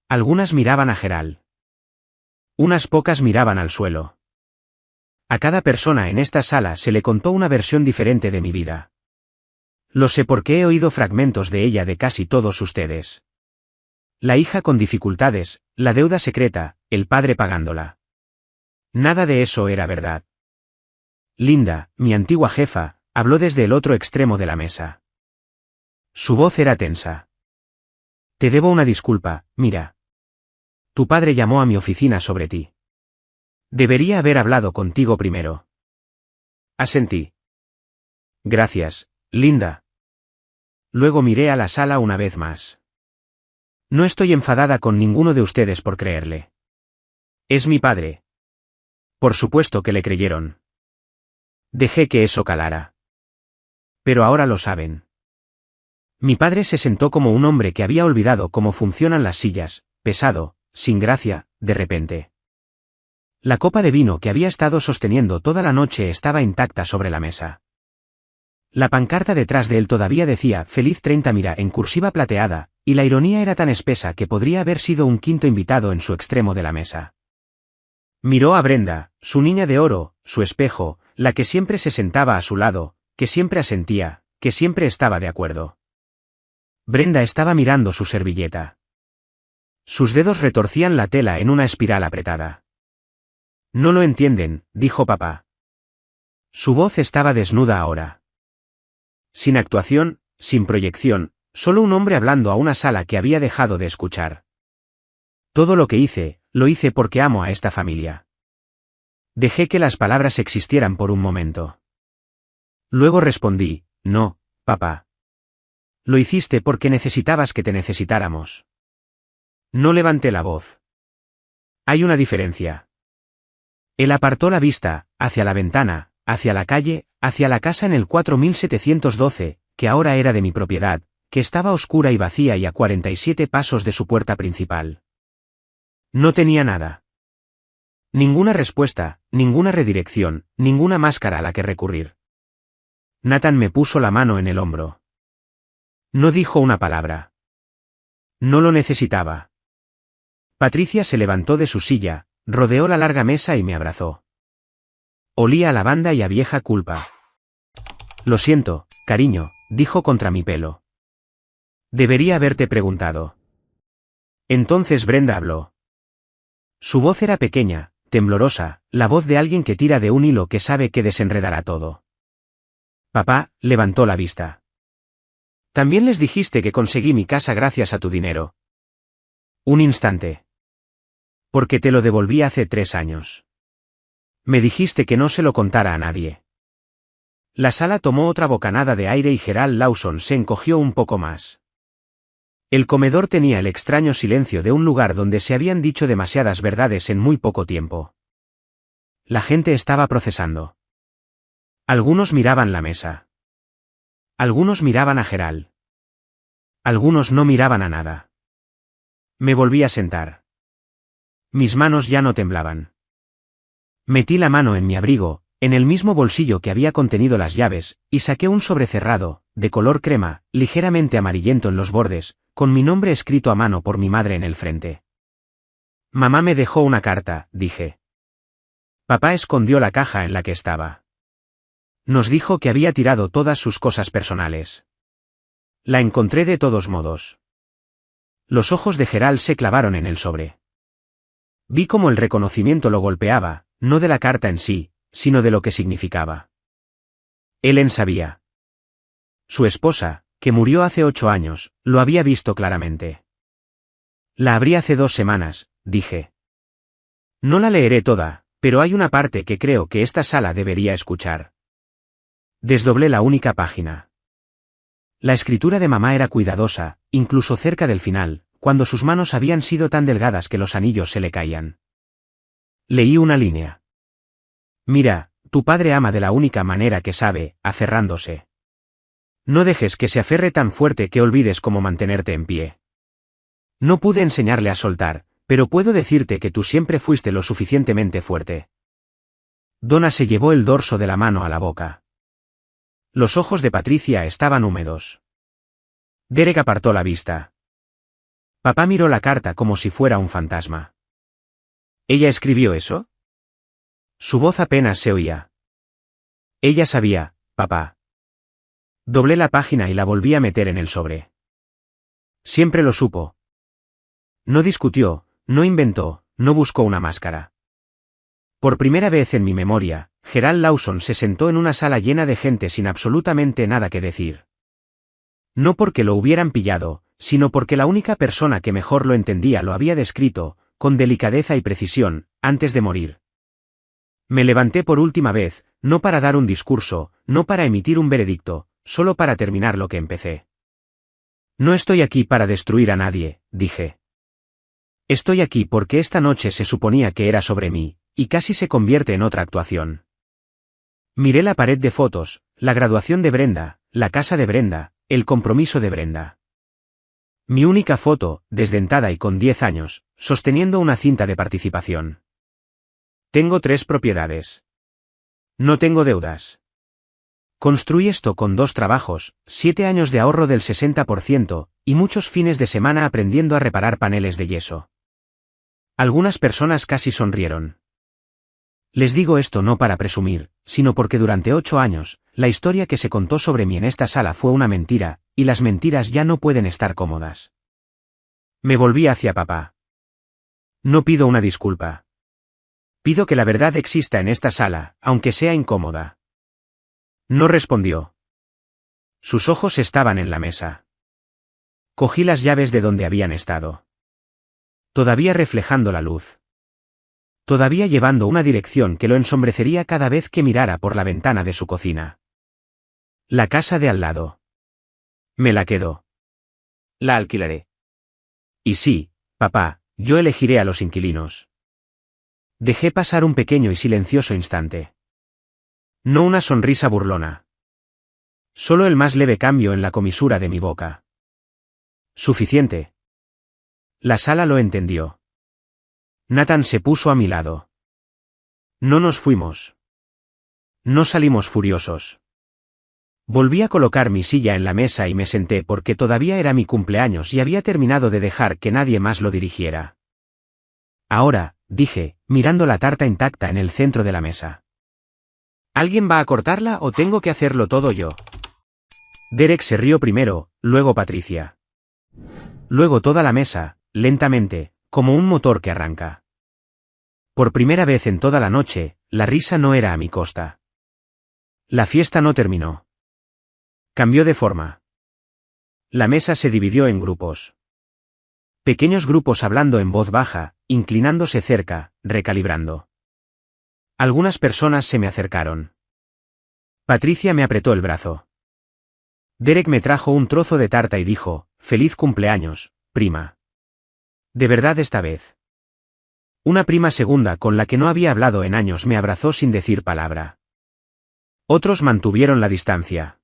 Algunas miraban a Gerald. Unas pocas miraban al suelo. A cada persona en esta sala se le contó una versión diferente de mi vida. Lo sé porque he oído fragmentos de ella de casi todos ustedes. La hija con dificultades, la deuda secreta, el padre pagándola. Nada de eso era verdad. Linda, mi antigua jefa, habló desde el otro extremo de la mesa. Su voz era tensa. Te debo una disculpa, mira. Tu padre llamó a mi oficina sobre ti. Debería haber hablado contigo primero. Asentí. Gracias, Linda. Luego miré a la sala una vez más. No estoy enfadada con ninguno de ustedes por creerle. Es mi padre. Por supuesto que le creyeron. Dejé que eso calara. Pero ahora lo saben. Mi padre se sentó como un hombre que había olvidado cómo funcionan las sillas, pesado, sin gracia, de repente. La copa de vino que había estado sosteniendo toda la noche estaba intacta sobre la mesa. La pancarta detrás de él todavía decía Feliz 30 Mira en cursiva plateada, y la ironía era tan espesa que podría haber sido un quinto invitado en su extremo de la mesa. Miró a Brenda, su niña de oro, su espejo, la que siempre se sentaba a su lado, que siempre asentía, que siempre estaba de acuerdo. Brenda estaba mirando su servilleta. Sus dedos retorcían la tela en una espiral apretada. No lo entienden, dijo papá. Su voz estaba desnuda ahora. Sin actuación, sin proyección, solo un hombre hablando a una sala que había dejado de escuchar. Todo lo que hice, lo hice porque amo a esta familia. Dejé que las palabras existieran por un momento. Luego respondí, no, papá. Lo hiciste porque necesitabas que te necesitáramos. No levanté la voz. Hay una diferencia. Él apartó la vista, hacia la ventana, hacia la calle, hacia la casa en el 4712, que ahora era de mi propiedad, que estaba oscura y vacía y a 47 pasos de su puerta principal. No tenía nada. Ninguna respuesta, ninguna redirección, ninguna máscara a la que recurrir. Nathan me puso la mano en el hombro. No dijo una palabra. No lo necesitaba. Patricia se levantó de su silla, rodeó la larga mesa y me abrazó. Olía a lavanda y a vieja culpa. Lo siento, cariño, dijo contra mi pelo. Debería haberte preguntado. Entonces Brenda habló. Su voz era pequeña, temblorosa, la voz de alguien que tira de un hilo que sabe que desenredará todo. Papá levantó la vista. También les dijiste que conseguí mi casa gracias a tu dinero. Un instante. Porque te lo devolví hace 3 años. Me dijiste que no se lo contara a nadie. La sala tomó otra bocanada de aire y Gerald Lawson se encogió un poco más. El comedor tenía el extraño silencio de un lugar donde se habían dicho demasiadas verdades en muy poco tiempo. La gente estaba procesando. Algunos miraban la mesa. Algunos miraban a Gerald. Algunos no miraban a nada. Me volví a sentar. Mis manos ya no temblaban. Metí la mano en mi abrigo, en el mismo bolsillo que había contenido las llaves, y saqué un sobre cerrado, de color crema, ligeramente amarillento en los bordes, con mi nombre escrito a mano por mi madre en el frente. Mamá me dejó una carta, dije. Papá escondió la caja en la que estaba. Nos dijo que había tirado todas sus cosas personales. La encontré de todos modos. Los ojos de Gerald se clavaron en el sobre. Vi cómo el reconocimiento lo golpeaba, no de la carta en sí, sino de lo que significaba. Ellen sabía. Su esposa, que murió hace 8 años, lo había visto claramente. La abrí hace 2 semanas, dije. No la leeré toda, pero hay una parte que creo que esta sala debería escuchar. Desdoblé la única página. La escritura de mamá era cuidadosa, incluso cerca del final, cuando sus manos habían sido tan delgadas que los anillos se le caían. Leí una línea. Mira, tu padre ama de la única manera que sabe, aferrándose. No dejes que se aferre tan fuerte que olvides cómo mantenerte en pie. No pude enseñarle a soltar, pero puedo decirte que tú siempre fuiste lo suficientemente fuerte. Donna se llevó el dorso de la mano a la boca. Los ojos de Patricia estaban húmedos. Derek apartó la vista. Papá miró la carta como si fuera un fantasma. ¿Ella escribió eso? Su voz apenas se oía. Ella sabía, papá. Doblé la página y la volví a meter en el sobre. Siempre lo supo. No discutió, no inventó, no buscó una máscara. Por primera vez en mi memoria, Gerald Lawson se sentó en una sala llena de gente sin absolutamente nada que decir. No porque lo hubieran pillado, sino porque la única persona que mejor lo entendía lo había descrito, con delicadeza y precisión, antes de morir. Me levanté por última vez, no para dar un discurso, no para emitir un veredicto, solo para terminar lo que empecé. No estoy aquí para destruir a nadie, dije. Estoy aquí porque esta noche se suponía que era sobre mí, y casi se convierte en otra actuación. Miré la pared de fotos, la graduación de Brenda, la casa de Brenda, el compromiso de Brenda. Mi única foto, desdentada y con 10 años, sosteniendo una cinta de participación. Tengo 3 propiedades. No tengo deudas. Construí esto con 2 trabajos, 7 años de ahorro del 60%, y muchos fines de semana aprendiendo a reparar paneles de yeso. Algunas personas casi sonrieron. Les digo esto no para presumir, sino porque durante 8 años, la historia que se contó sobre mí en esta sala fue una mentira, y las mentiras ya no pueden estar cómodas. Me volví hacia papá. No pido una disculpa. Pido que la verdad exista en esta sala, aunque sea incómoda. No respondió. Sus ojos estaban en la mesa. Cogí las llaves de donde habían estado. Todavía reflejando la luz. Todavía llevando una dirección que lo ensombrecería cada vez que mirara por la ventana de su cocina. La casa de al lado. Me la quedo. La alquilaré. Y sí, papá, yo elegiré a los inquilinos. Dejé pasar un pequeño y silencioso instante. No una sonrisa burlona. Solo el más leve cambio en la comisura de mi boca. Suficiente. La sala lo entendió. Nathan se puso a mi lado. No nos fuimos. No salimos furiosos. Volví a colocar mi silla en la mesa y me senté porque todavía era mi cumpleaños y había terminado de dejar que nadie más lo dirigiera. Ahora, dije, mirando la tarta intacta en el centro de la mesa. ¿Alguien va a cortarla o tengo que hacerlo todo yo? Derek se rió primero, luego Patricia. Luego toda la mesa, lentamente, como un motor que arranca. Por primera vez en toda la noche, la risa no era a mi costa. La fiesta no terminó. Cambió de forma. La mesa se dividió en grupos. Pequeños grupos hablando en voz baja, inclinándose cerca, recalibrando. Algunas personas se me acercaron. Patricia me apretó el brazo. Derek me trajo un trozo de tarta y dijo, «Feliz cumpleaños, prima». De verdad esta vez. Una prima segunda con la que no había hablado en años me abrazó sin decir palabra. Otros mantuvieron la distancia.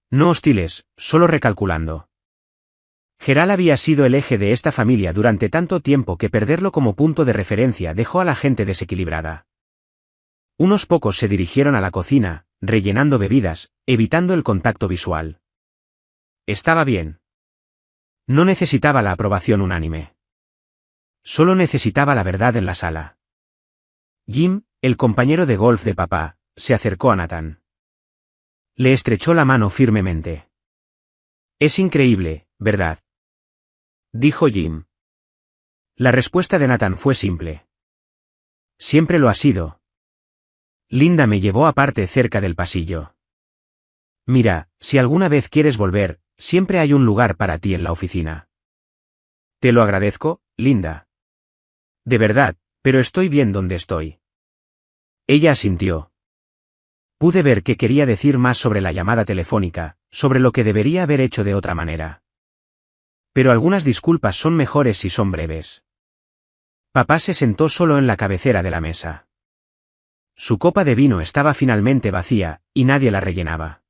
No hostiles, solo recalculando. Geral había sido el eje de esta familia durante tanto tiempo que perderlo como punto de referencia dejó a la gente desequilibrada. Unos pocos se dirigieron a la cocina, rellenando bebidas, evitando el contacto visual. Estaba bien. No necesitaba la aprobación unánime. Solo necesitaba la verdad en la sala. Jim, el compañero de golf de papá, se acercó a Nathan. Le estrechó la mano firmemente. «Es increíble, ¿verdad?», dijo Jim. La respuesta de Nathan fue simple. «Siempre lo ha sido». Linda me llevó aparte cerca del pasillo. «Mira, si alguna vez quieres volver, siempre hay un lugar para ti en la oficina». «Te lo agradezco, Linda». «De verdad, pero estoy bien donde estoy». Ella asintió. Pude ver que quería decir más sobre la llamada telefónica, sobre lo que debería haber hecho de otra manera. Pero algunas disculpas son mejores si son breves. Papá se sentó solo en la cabecera de la mesa. Su copa de vino estaba finalmente vacía, y nadie la rellenaba.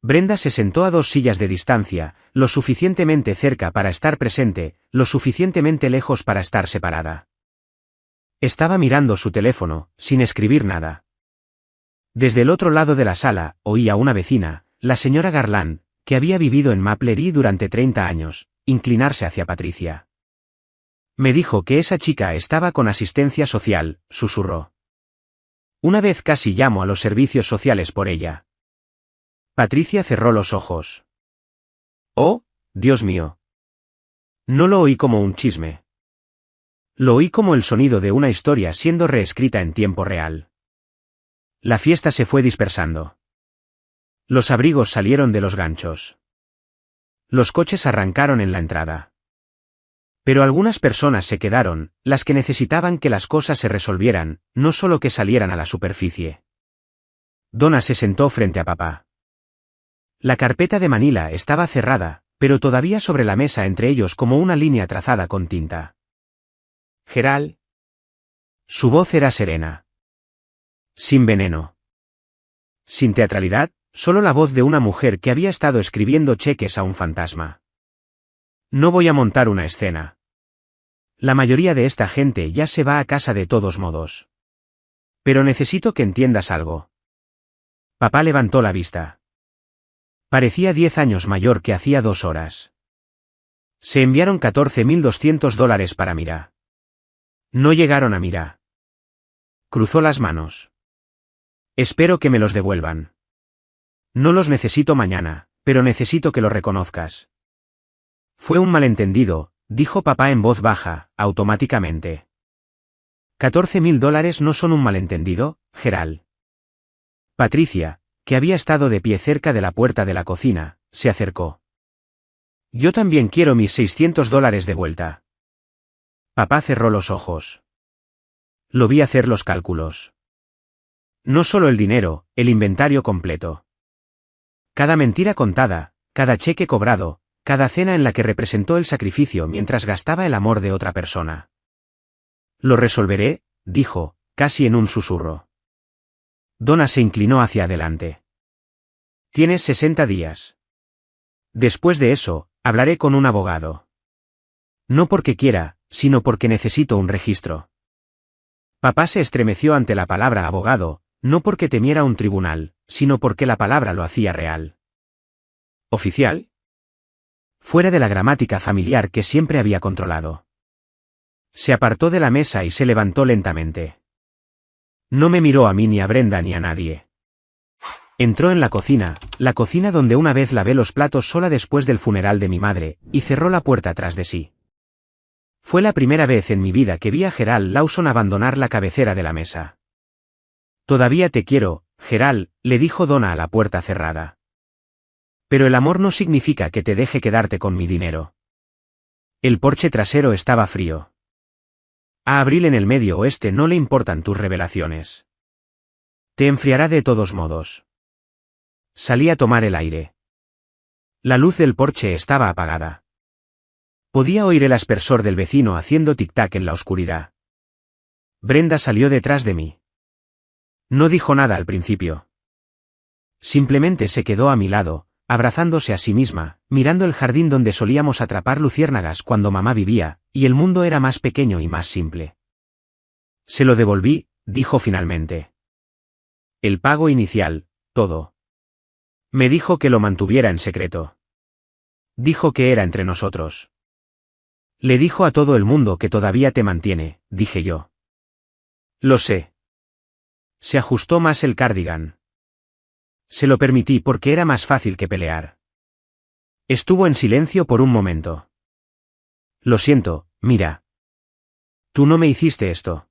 Brenda se sentó a 2 sillas de distancia, lo suficientemente cerca para estar presente, lo suficientemente lejos para estar separada. Estaba mirando su teléfono, sin escribir nada. Desde el otro lado de la sala, oí a una vecina, la señora Garland, que había vivido en Maplery durante 30 años, inclinarse hacia Patricia. Me dijo que esa chica estaba con asistencia social, susurró. Una vez casi llamo a los servicios sociales por ella. Patricia cerró los ojos. Oh, Dios mío. No lo oí como un chisme. Lo oí como el sonido de una historia siendo reescrita en tiempo real. La fiesta se fue dispersando. Los abrigos salieron de los ganchos. Los coches arrancaron en la entrada. Pero algunas personas se quedaron, las que necesitaban que las cosas se resolvieran, no solo que salieran a la superficie. Donna se sentó frente a papá. La carpeta de Manila estaba cerrada, pero todavía sobre la mesa entre ellos como una línea trazada con tinta. «Geral». Su voz era serena. Sin veneno. Sin teatralidad, solo la voz de una mujer que había estado escribiendo cheques a un fantasma. No voy a montar una escena. La mayoría de esta gente ya se va a casa de todos modos. Pero necesito que entiendas algo. Papá levantó la vista. Parecía 10 años mayor que hacía 2 horas. Se enviaron $14.200 para Mira. No llegaron a Mira. Cruzó las manos. Espero que me los devuelvan. No los necesito mañana, pero necesito que lo reconozcas. Fue un malentendido, dijo papá en voz baja, automáticamente. $14.000 no son un malentendido, Geral. Patricia, que había estado de pie cerca de la puerta de la cocina, se acercó. Yo también quiero mis $600 de vuelta. Papá cerró los ojos. Lo vi hacer los cálculos. No solo el dinero, el inventario completo. Cada mentira contada, cada cheque cobrado, cada cena en la que representó el sacrificio mientras gastaba el amor de otra persona. Lo resolveré, dijo, casi en un susurro. Donna se inclinó hacia adelante. Tienes 60 días. Después de eso, hablaré con un abogado. No porque quiera, sino porque necesito un registro. Papá se estremeció ante la palabra abogado, no porque temiera un tribunal, sino porque la palabra lo hacía real. ¿Oficial? Fuera de la gramática familiar que siempre había controlado. Se apartó de la mesa y se levantó lentamente. No me miró a mí ni a Brenda ni a nadie. Entró en la cocina donde una vez lavé los platos sola después del funeral de mi madre, y cerró la puerta tras de sí. Fue la primera vez en mi vida que vi a Gerald Lawson abandonar la cabecera de la mesa. Todavía te quiero, Gerald, le dijo Donna a la puerta cerrada. Pero el amor no significa que te deje quedarte con mi dinero. El porche trasero estaba frío. A Abril en el Medio Oeste no le importan tus revelaciones. Te enfriará de todos modos. Salí a tomar el aire. La luz del porche estaba apagada. Podía oír el aspersor del vecino haciendo tic-tac en la oscuridad. Brenda salió detrás de mí. No dijo nada al principio. Simplemente se quedó a mi lado, abrazándose a sí misma, mirando el jardín donde solíamos atrapar luciérnagas cuando mamá vivía, y el mundo era más pequeño y más simple. Se lo devolví, dijo finalmente. El pago inicial, todo. Me dijo que lo mantuviera en secreto. Dijo que era entre nosotros. Le dijo a todo el mundo que todavía te mantiene, dije yo. Lo sé. Se ajustó más el cardigan. Se lo permití porque era más fácil que pelear. Estuvo en silencio por un momento. Lo siento, mira. Tú no me hiciste esto.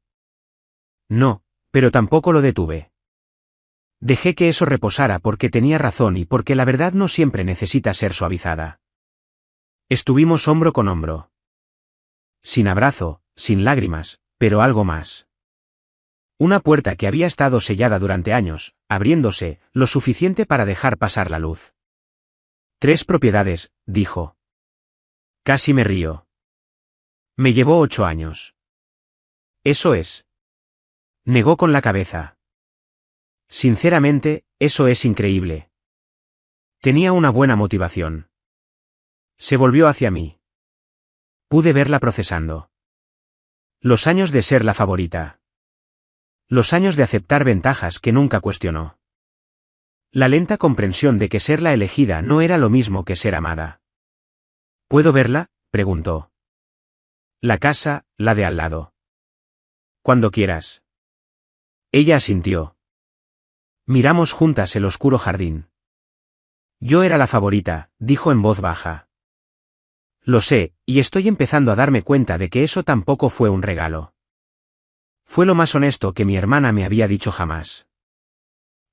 No, pero tampoco lo detuve. Dejé que eso reposara porque tenía razón y porque la verdad no siempre necesita ser suavizada. Estuvimos hombro con hombro. Sin abrazo, sin lágrimas, pero algo más. Una puerta que había estado sellada durante años, abriéndose, lo suficiente para dejar pasar la luz. 3 propiedades, dijo. Casi me río. Me llevó 8 años. Eso es. Negó con la cabeza. Sinceramente, eso es increíble. Tenía una buena motivación. Se volvió hacia mí. Pude verla procesando. Los años de ser la favorita. Los años de aceptar ventajas que nunca cuestionó. La lenta comprensión de que ser la elegida no era lo mismo que ser amada. ¿Puedo verla?, preguntó. La casa, la de al lado. Cuando quieras. Ella asintió. Miramos juntas el oscuro jardín. Yo era la favorita, dijo en voz baja. Lo sé, y estoy empezando a darme cuenta de que eso tampoco fue un regalo. Fue lo más honesto que mi hermana me había dicho jamás.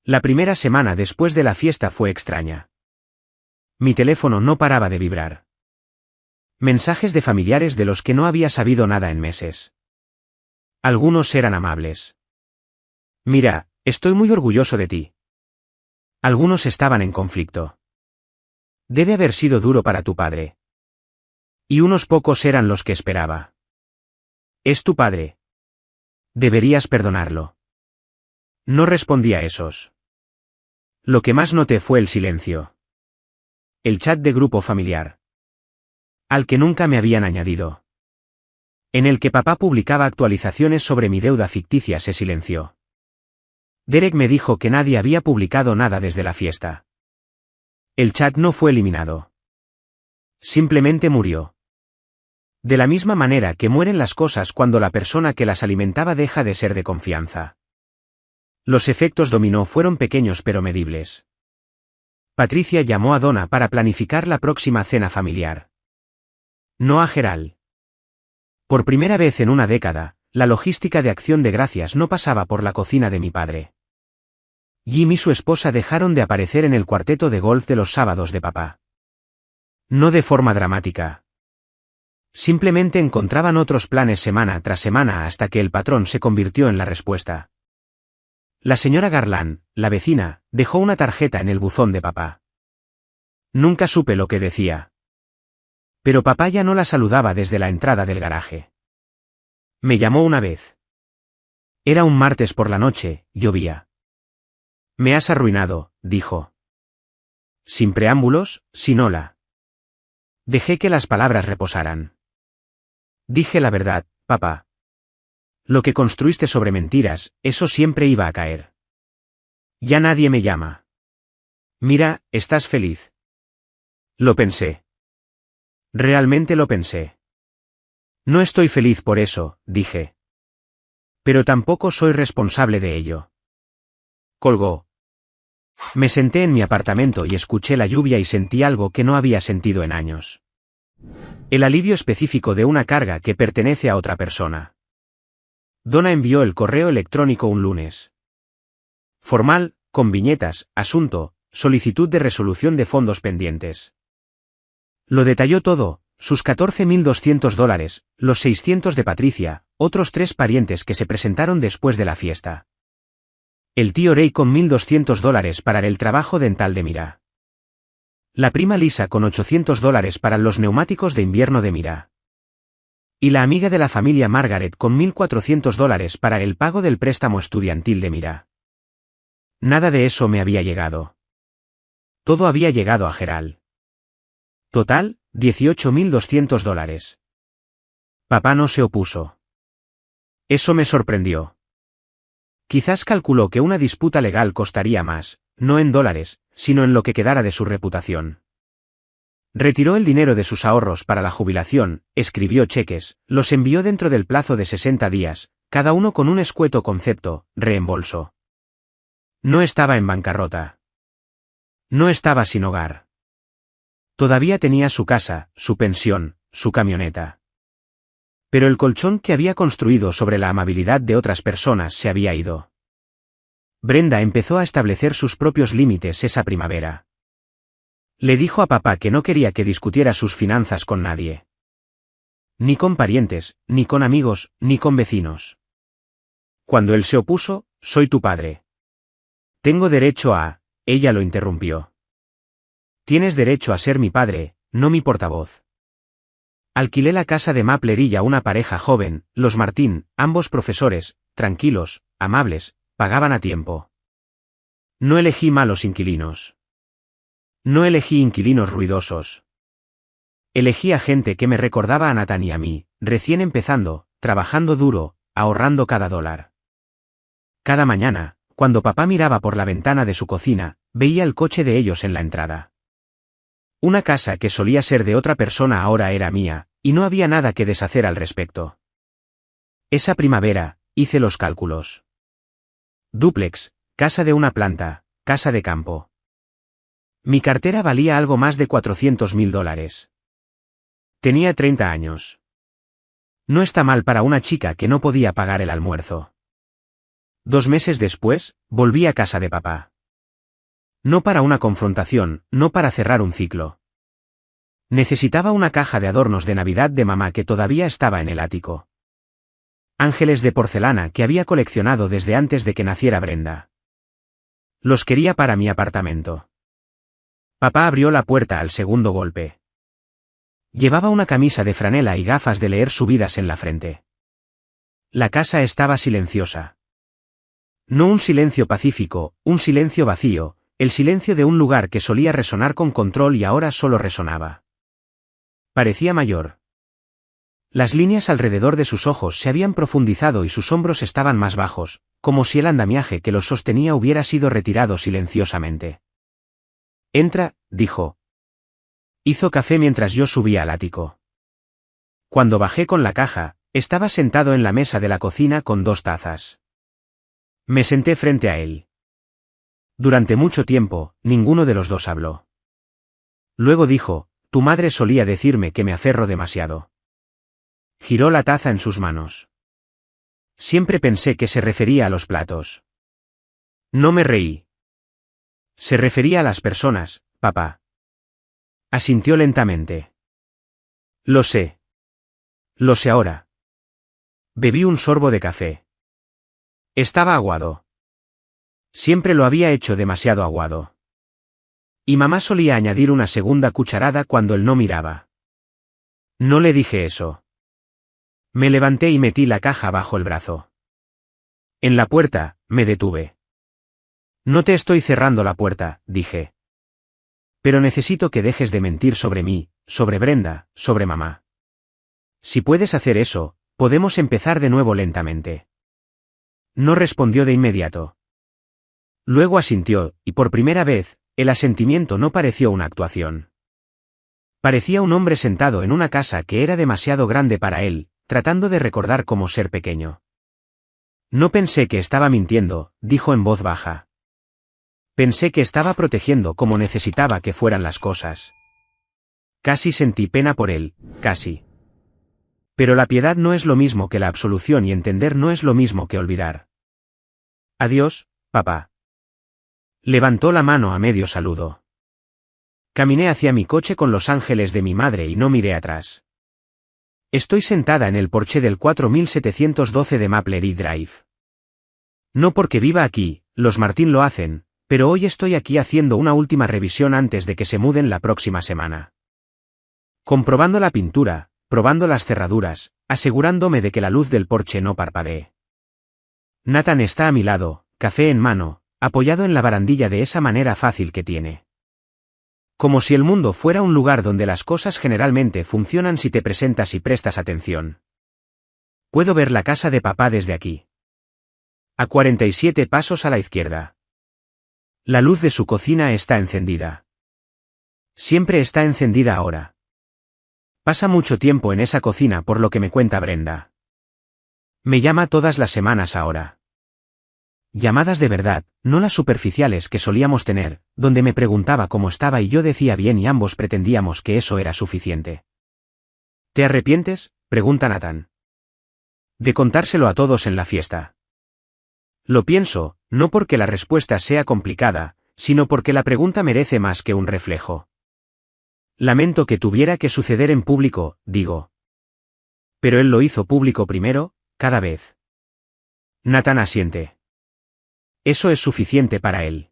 La primera semana después de la fiesta fue extraña. Mi teléfono no paraba de vibrar. Mensajes de familiares de los que no había sabido nada en meses. Algunos eran amables. Mira, estoy muy orgulloso de ti. Algunos estaban en conflicto. Debe haber sido duro para tu padre. Y unos pocos eran los que esperaba. Es tu padre. Deberías perdonarlo. No respondí a esos. Lo que más noté fue el silencio. El chat de grupo familiar. Al que nunca me habían añadido. En el que papá publicaba actualizaciones sobre mi deuda ficticia se silenció. Derek me dijo que nadie había publicado nada desde la fiesta. El chat no fue eliminado. Simplemente murió. De la misma manera que mueren las cosas cuando la persona que las alimentaba deja de ser de confianza. Los efectos dominó fueron pequeños pero medibles. Patricia llamó a Donna para planificar la próxima cena familiar. No a Gerald. Por primera vez en una década, la logística de Acción de Gracias no pasaba por la cocina de mi padre. Jim y su esposa dejaron de aparecer en el cuarteto de golf de los sábados de papá. No de forma dramática. Simplemente encontraban otros planes semana tras semana hasta que el patrón se convirtió en la respuesta. La señora Garland, la vecina, dejó una tarjeta en el buzón de papá. Nunca supe lo que decía. Pero papá ya no la saludaba desde la entrada del garaje. Me llamó una vez. Era un martes por la noche, llovía. Me has arruinado, dijo. Sin preámbulos, sin hola. Dejé que las palabras reposaran. Dije la verdad, papá. Lo que construiste sobre mentiras, eso siempre iba a caer. Ya nadie me llama. Mira, estás feliz. Lo pensé. Realmente lo pensé. No estoy feliz por eso, dije. Pero tampoco soy responsable de ello. Colgó. Me senté en mi apartamento y escuché la lluvia y sentí algo que no había sentido en años. El alivio específico de una carga que pertenece a otra persona. Donna envió el correo electrónico un lunes. Formal, con viñetas, asunto, solicitud de resolución de fondos pendientes. Lo detalló todo, sus $14.200, los 600 de Patricia, otros 3 parientes que se presentaron después de la fiesta. El tío Ray con $1.200 para el trabajo dental de Mira. La prima Lisa con $800 para los neumáticos de invierno de Mira. Y la amiga de la familia Margaret con $1.400 para el pago del préstamo estudiantil de Mira. Nada de eso me había llegado. Todo había llegado a Gerald. Total, $18.200. Papá no se opuso. Eso me sorprendió. Quizás calculó que una disputa legal costaría más, no en dólares, sino en lo que quedara de su reputación. Retiró el dinero de sus ahorros para la jubilación, escribió cheques, los envió dentro del plazo de 60 días, cada uno con un escueto concepto, reembolso. No estaba en bancarrota. No estaba sin hogar. Todavía tenía su casa, su pensión, su camioneta. Pero el colchón que había construido sobre la amabilidad de otras personas se había ido. Brenda empezó a establecer sus propios límites esa primavera. Le dijo a papá que no quería que discutiera sus finanzas con nadie. Ni con parientes, ni con amigos, ni con vecinos. Cuando él se opuso, soy tu padre. Tengo derecho a... Ella lo interrumpió. Tienes derecho a ser mi padre, no mi portavoz. Alquilé la casa de Mapler a una pareja joven, los Martín, ambos profesores, tranquilos, amables, pagaban a tiempo. No elegí malos inquilinos. No elegí inquilinos ruidosos. Elegí a gente que me recordaba a Nathan y a mí, recién empezando, trabajando duro, ahorrando cada dólar. Cada mañana, cuando papá miraba por la ventana de su cocina, veía el coche de ellos en la entrada. Una casa que solía ser de otra persona ahora era mía, y no había nada que deshacer al respecto. Esa primavera, hice los cálculos. Dúplex, casa de una planta, casa de campo. Mi cartera valía algo más de $400.000. Tenía 30 años. No está mal para una chica que no podía pagar el almuerzo. 2 meses después, volví a casa de papá. No para una confrontación, no para cerrar un ciclo. Necesitaba una caja de adornos de Navidad de mamá que todavía estaba en el ático. Ángeles de porcelana que había coleccionado desde antes de que naciera Brenda. Los quería para mi apartamento. Papá abrió la puerta al segundo golpe. Llevaba una camisa de franela y gafas de leer subidas en la frente. La casa estaba silenciosa. No un silencio pacífico, un silencio vacío, el silencio de un lugar que solía resonar con control y ahora solo resonaba. Parecía mayor. Las líneas alrededor de sus ojos se habían profundizado y sus hombros estaban más bajos, como si el andamiaje que los sostenía hubiera sido retirado silenciosamente. Entra, dijo. Hizo café mientras yo subía al ático. Cuando bajé con la caja, estaba sentado en la mesa de la cocina con 2 tazas. Me senté frente a él. Durante mucho tiempo, ninguno de los dos habló. Luego dijo, tu madre solía decirme que me aferro demasiado. Giró la taza en sus manos. Siempre pensé que se refería a los platos. No me reí. Se refería a las personas, papá. Asintió lentamente. Lo sé. Lo sé ahora. Bebí un sorbo de café. Estaba aguado. Siempre lo había hecho demasiado aguado. Y mamá solía añadir una segunda cucharada cuando él no miraba. No le dije eso. Me levanté y metí la caja bajo el brazo. En la puerta, me detuve. No te estoy cerrando la puerta, dije. Pero necesito que dejes de mentir sobre mí, sobre Brenda, sobre mamá. Si puedes hacer eso, podemos empezar de nuevo lentamente. No respondió de inmediato. Luego asintió, y por primera vez, el asentimiento no pareció una actuación. Parecía un hombre sentado en una casa que era demasiado grande para él, tratando de recordar cómo ser pequeño. No pensé que estaba mintiendo, dijo en voz baja. Pensé que estaba protegiendo como necesitaba que fueran las cosas. Casi sentí pena por él, casi. Pero la piedad no es lo mismo que la absolución y entender no es lo mismo que olvidar. Adiós, papá. Levantó la mano a medio saludo. Caminé hacia mi coche con los ángeles de mi madre y no miré atrás. Estoy sentada en el porche del 4712 de Maplery Drive. No porque viva aquí, los Martín lo hacen, pero hoy estoy aquí haciendo una última revisión antes de que se muden la próxima semana. Comprobando la pintura, probando las cerraduras, asegurándome de que la luz del porche no parpadee. Nathan está a mi lado, café en mano, apoyado en la barandilla de esa manera fácil que tiene. Como si el mundo fuera un lugar donde las cosas generalmente funcionan si te presentas y prestas atención. Puedo ver la casa de papá desde aquí. A 47 pasos a la izquierda. La luz de su cocina está encendida. Siempre está encendida ahora. Pasa mucho tiempo en esa cocina por lo que me cuenta Brenda. Me llama todas las semanas ahora. Llamadas de verdad, no las superficiales que solíamos tener, donde me preguntaba cómo estaba y yo decía bien y ambos pretendíamos que eso era suficiente. ¿Te arrepientes?, pregunta Nathan. De contárselo a todos en la fiesta. Lo pienso, no porque la respuesta sea complicada, sino porque la pregunta merece más que un reflejo. Lamento que tuviera que suceder en público, digo. Pero él lo hizo público primero, cada vez. Nathan asiente. Eso es suficiente para él.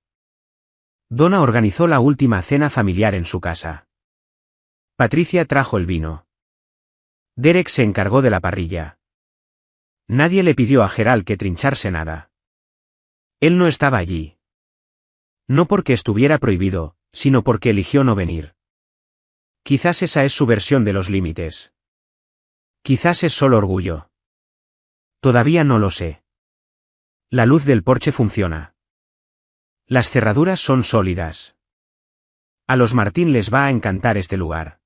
Donna organizó la última cena familiar en su casa. Patricia trajo el vino. Derek se encargó de la parrilla. Nadie le pidió a Gerald que trincharse nada. Él no estaba allí. No porque estuviera prohibido, sino porque eligió no venir. Quizás esa es su versión de los límites. Quizás es solo orgullo. Todavía no lo sé. La luz del porche funciona. Las cerraduras son sólidas. A los Martín les va a encantar este lugar.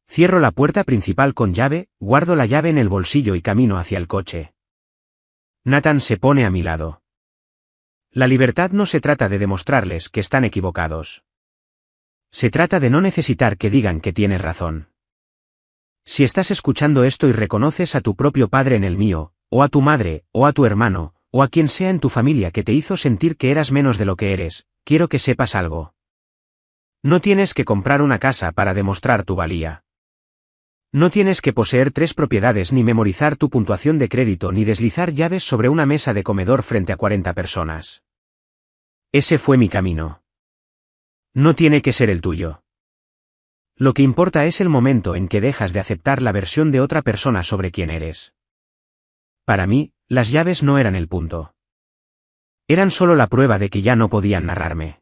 Cierro la puerta principal con llave, guardo la llave en el bolsillo y camino hacia el coche. Nathan se pone a mi lado. La libertad no se trata de demostrarles que están equivocados. Se trata de no necesitar que digan que tienes razón. Si estás escuchando esto y reconoces a tu propio padre en el mío, o a tu madre, o a tu hermano, o a quien sea en tu familia que te hizo sentir que eras menos de lo que eres, quiero que sepas algo. No tienes que comprar una casa para demostrar tu valía. No tienes que poseer 3 propiedades ni memorizar tu puntuación de crédito ni deslizar llaves sobre una mesa de comedor frente a 40 personas. Ese fue mi camino. No tiene que ser el tuyo. Lo que importa es el momento en que dejas de aceptar la versión de otra persona sobre quién eres. Para mí, las llaves no eran el punto. Eran solo la prueba de que ya no podían narrarme.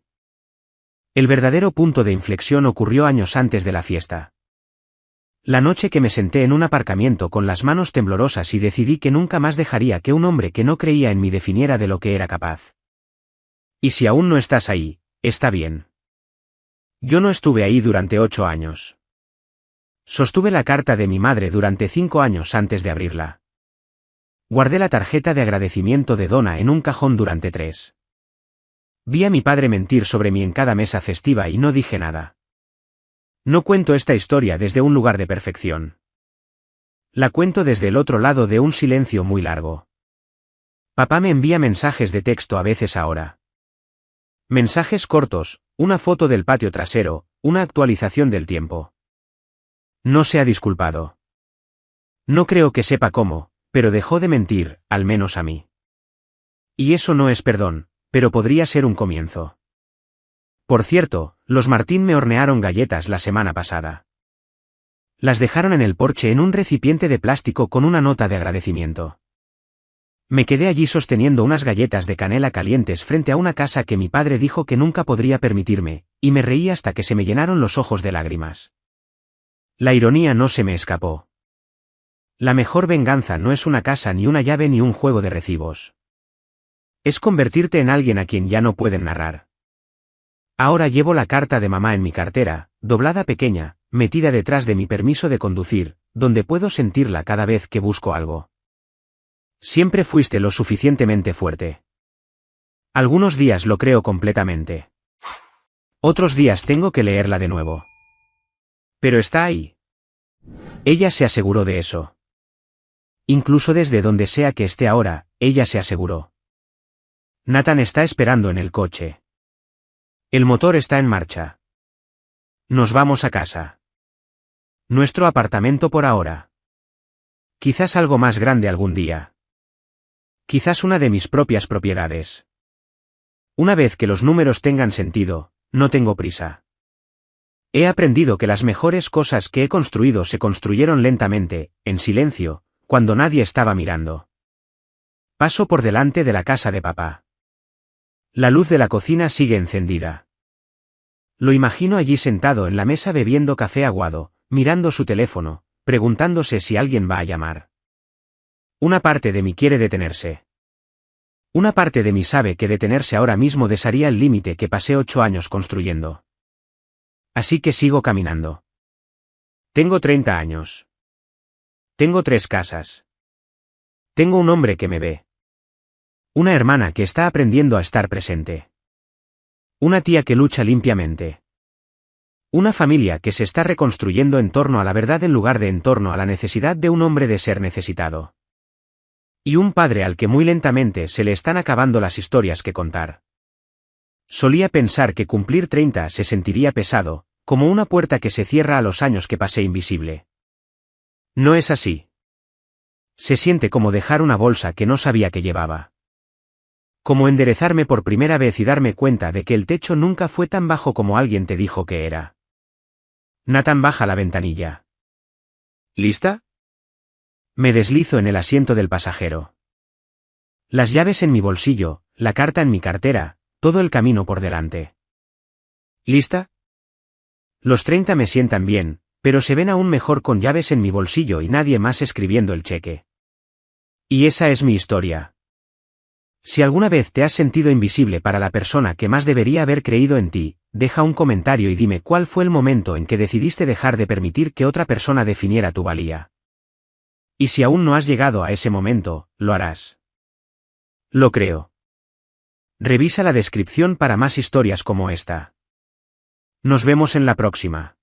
El verdadero punto de inflexión ocurrió años antes de la fiesta. La noche que me senté en un aparcamiento con las manos temblorosas y decidí que nunca más dejaría que un hombre que no creía en mí definiera de lo que era capaz. Y si aún no estás ahí, está bien. Yo no estuve ahí durante 8 años. Sostuve la carta de mi madre durante 5 años antes de abrirla. Guardé la tarjeta de agradecimiento de Donna en un cajón durante 3. Vi a mi padre mentir sobre mí en cada mesa festiva y no dije nada. No cuento esta historia desde un lugar de perfección. La cuento desde el otro lado de un silencio muy largo. Papá me envía mensajes de texto a veces ahora. Mensajes cortos, una foto del patio trasero, una actualización del tiempo. No se ha disculpado. No creo que sepa cómo, pero dejó de mentir, al menos a mí. Y eso no es perdón, pero podría ser un comienzo. Por cierto, los Martín me hornearon galletas la semana pasada. Las dejaron en el porche en un recipiente de plástico con una nota de agradecimiento. Me quedé allí sosteniendo unas galletas de canela calientes frente a una casa que mi padre dijo que nunca podría permitirme, y me reí hasta que se me llenaron los ojos de lágrimas. La ironía no se me escapó. La mejor venganza no es una casa ni una llave ni un juego de recibos. Es convertirte en alguien a quien ya no pueden narrar. Ahora llevo la carta de mamá en mi cartera, doblada pequeña, metida detrás de mi permiso de conducir, donde puedo sentirla cada vez que busco algo. Siempre fuiste lo suficientemente fuerte. Algunos días lo creo completamente. Otros días tengo que leerla de nuevo. Pero está ahí. Ella se aseguró de eso. Incluso desde donde sea que esté ahora, ella se aseguró. Nathan está esperando en el coche. El motor está en marcha. Nos vamos a casa. Nuestro apartamento por ahora. Quizás algo más grande algún día. Quizás una de mis propias propiedades. Una vez que los números tengan sentido, no tengo prisa. He aprendido que las mejores cosas que he construido se construyeron lentamente, en silencio, cuando nadie estaba mirando. Paso por delante de la casa de papá. La luz de la cocina sigue encendida. Lo imagino allí sentado en la mesa bebiendo café aguado, mirando su teléfono, preguntándose si alguien va a llamar. Una parte de mí quiere detenerse. Una parte de mí sabe que detenerse ahora mismo desharía el límite que pasé 8 años construyendo. Así que sigo caminando. Tengo 30 años. Tengo 3 casas. Tengo un hombre que me ve. Una hermana que está aprendiendo a estar presente. Una tía que lucha limpiamente. Una familia que se está reconstruyendo en torno a la verdad en lugar de en torno a la necesidad de un hombre de ser necesitado. Y un padre al que muy lentamente se le están acabando las historias que contar. Solía pensar que cumplir 30 se sentiría pesado, como una puerta que se cierra a los años que pasé invisible. No es así. Se siente como dejar una bolsa que no sabía que llevaba. Como enderezarme por primera vez y darme cuenta de que el techo nunca fue tan bajo como alguien te dijo que era. Nathan baja la ventanilla. ¿Lista? Me deslizo en el asiento del pasajero. Las llaves en mi bolsillo, la carta en mi cartera, todo el camino por delante. ¿Lista? Los 30 me sientan bien, pero se ven aún mejor con llaves en mi bolsillo y nadie más escribiendo el cheque. Y esa es mi historia. Si alguna vez te has sentido invisible para la persona que más debería haber creído en ti, deja un comentario y dime cuál fue el momento en que decidiste dejar de permitir que otra persona definiera tu valía. Y si aún no has llegado a ese momento, lo harás. Lo creo. Revisa la descripción para más historias como esta. Nos vemos en la próxima.